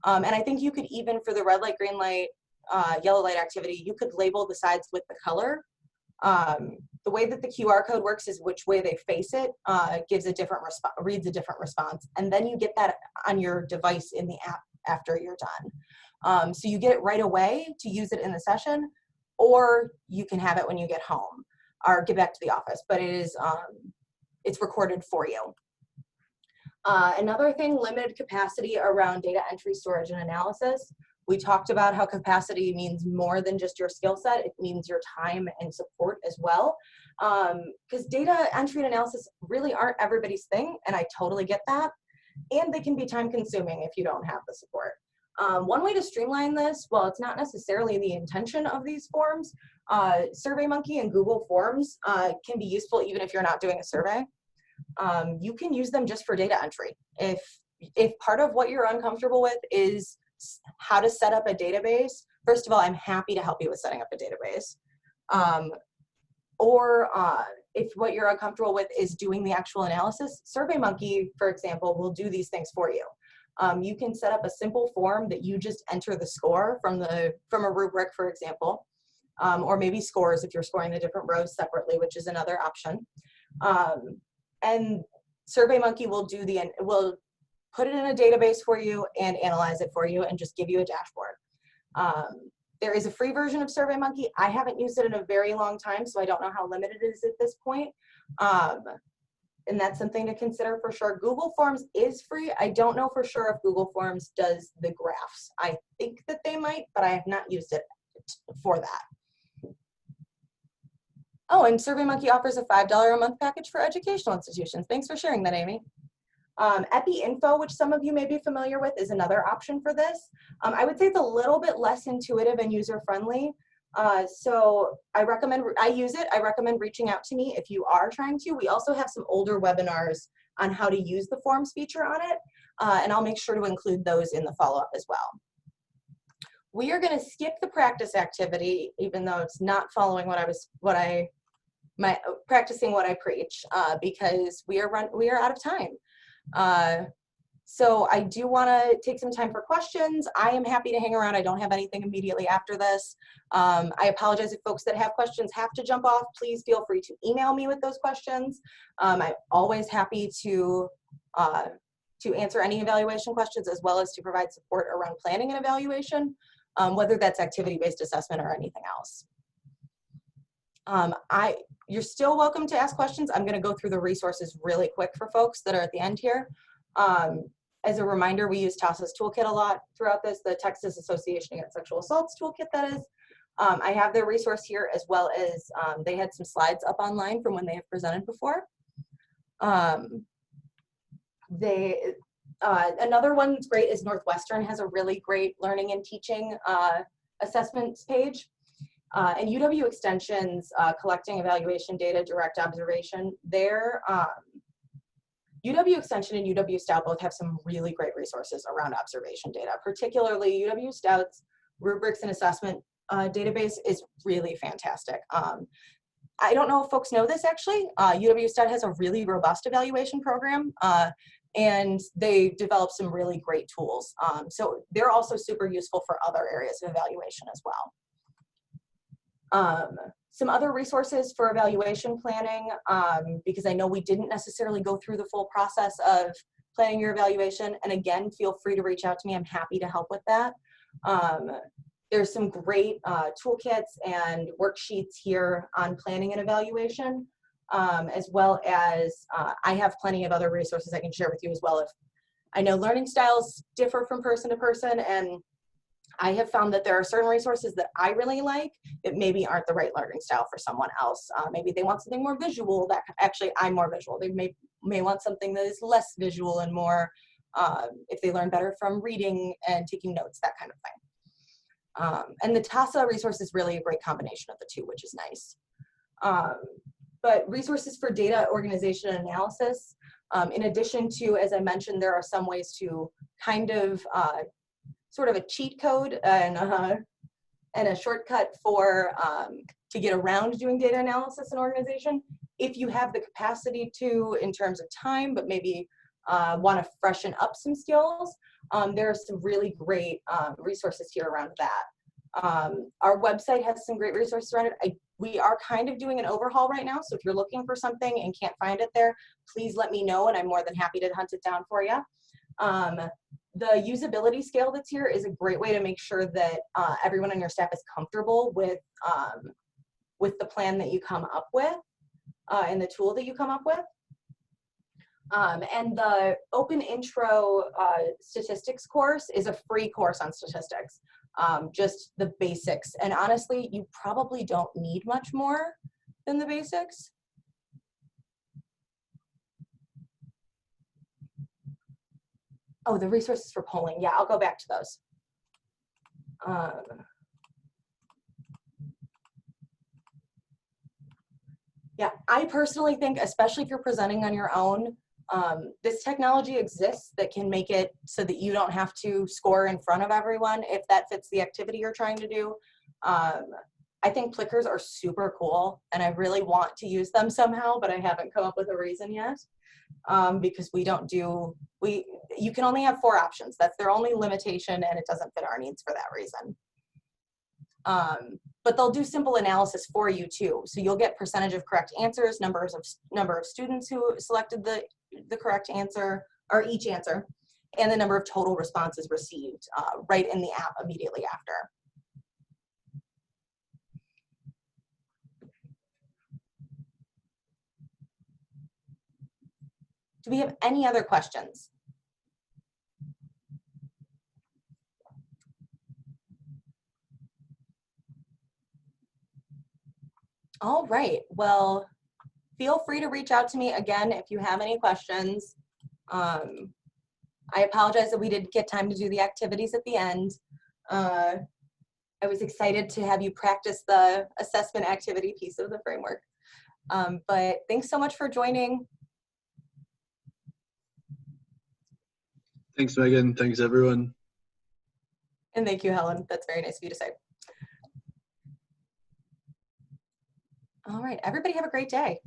And I think you could even, for the red light, green light, yellow light activity, you could label the sides with the color. The way that the QR code works is which way they face it gives a different response, reads a different response, and then you get that on your device in the app after you're done. So you get it right away to use it in the session, or you can have it when you get home or get back to the office, but it is it's recorded for you. Another thing, limited capacity around data entry, storage, and analysis. We talked about how capacity means more than just your skill set. It means your time and support as well. Because data entry and analysis really aren't everybody's thing, and I totally get that. And they can be time consuming if you don't have the support. One way to streamline this, well, it's not necessarily the intention of these forms. SurveyMonkey and Google Forms can be useful even if you're not doing a survey. You can use them just for data entry. If part of what you're uncomfortable with is how to set up a database, first of all, I'm happy to help you with setting up a database. If what you're uncomfortable with is doing the actual analysis, SurveyMonkey, for example, will do these things for you. You can set up a simple form that you just enter the score from a rubric, for example, or maybe scores if you're scoring the different rows separately, which is another option. And SurveyMonkey will put it in a database for you and analyze it for you and just give you a dashboard. There is a free version of SurveyMonkey. I haven't used it in a very long time, so I don't know how limited it is at this point. And that's something to consider for sure. Google Forms is free. I don't know for sure if Google Forms does the graphs. I think that they might, but I have not used it for that. Oh, and SurveyMonkey offers a $5 a month package for educational institutions. Thanks for sharing that, Amy. EpiInfo, which some of you may be familiar with, is another option for this. I would say it's a little bit less intuitive and user-friendly. So I use it. I recommend reaching out to me if you are trying to. We also have some older webinars on how to use the forms feature on it, and I'll make sure to include those in the follow-up as well. We are going to skip the practice activity, even though it's not following practicing what I preach, because we are out of time. So I do want to take some time for questions. I am happy to hang around. I don't have anything immediately after this. I apologize if folks that have questions have to jump off. Please feel free to email me with those questions. I'm always happy to answer any evaluation questions, as well as to provide support around planning an evaluation, whether that's activity-based assessment or anything else. You're still welcome to ask questions. I'm going to go through the resources really quick for folks that are at the end here. As a reminder, we use TASA's toolkit a lot throughout this, the Texas Association Against Sexual Assaults toolkit, that is. I have their resource here, as well as they had some slides up online from when they have presented before. Another one that's great is Northwestern has a really great learning and teaching assessments page. And UW Extension's collecting evaluation data, direct observation, UW Extension and UW Stout both have some really great resources around observation data. Particularly UW Stout's rubrics and assessment database is really fantastic. I don't know if folks know this actually. UW Stout has a really robust evaluation program, and they develop some really great tools. So they're also super useful for other areas of evaluation as well. Some other resources for evaluation planning, because I know we didn't necessarily go through the full process of planning your evaluation. And again, feel free to reach out to me. I'm happy to help with that. There's some great toolkits and worksheets here on planning an evaluation, as well as I have plenty of other resources I can share with you as well. If I know learning styles differ from person to person, and I have found that there are certain resources that I really like that maybe aren't the right learning style for someone else. Maybe they want something more visual. That actually, I'm more visual. They may want something that is less visual and more, if they learn better from reading and taking notes, that kind of thing. And the TASA resource is really a great combination of the two, which is nice. But resources for data organization and analysis, in addition to, as I mentioned, there are some ways to kind of sort of a cheat code and a shortcut for to get around doing data analysis and organization. If you have the capacity to, in terms of time, but maybe want to freshen up some skills, there are some really great resources here around that. Our website has some great resources around it. We are kind of doing an overhaul right now, so if you're looking for something and can't find it there, please let me know, and I'm more than happy to hunt it down for you. The usability scale that's here is a great way to make sure that everyone on your staff is comfortable with the plan that you come up with and the tool that you come up with. And the Open Intro Statistics course is a free course on statistics, just the basics. And honestly, you probably don't need much more than the basics. Oh, the resources for polling. Yeah, I'll go back to those. Yeah, I personally think, especially if you're presenting on your own, this technology exists that can make it so that you don't have to score in front of everyone if that fits the activity you're trying to do. I think clickers are super cool, and I really want to use them somehow, but I haven't come up with a reason yet. Because you can only have 4 options. That's their only limitation, and it doesn't fit our needs for that reason. But they'll do simple analysis for you too. So you'll get percentage of correct answers, number of students who selected the correct answer, or each answer, and the number of total responses received right in the app immediately after. Do we have any other questions? All right, well, feel free to reach out to me again if you have any questions. I apologize that we didn't get time to do the activities at the end. I was excited to have you practice the assessment activity piece of the framework. But thanks so much for joining. Thanks, Megan. Thanks, everyone. And thank you, Helen. That's very nice of you to say. All right, everybody have a great day.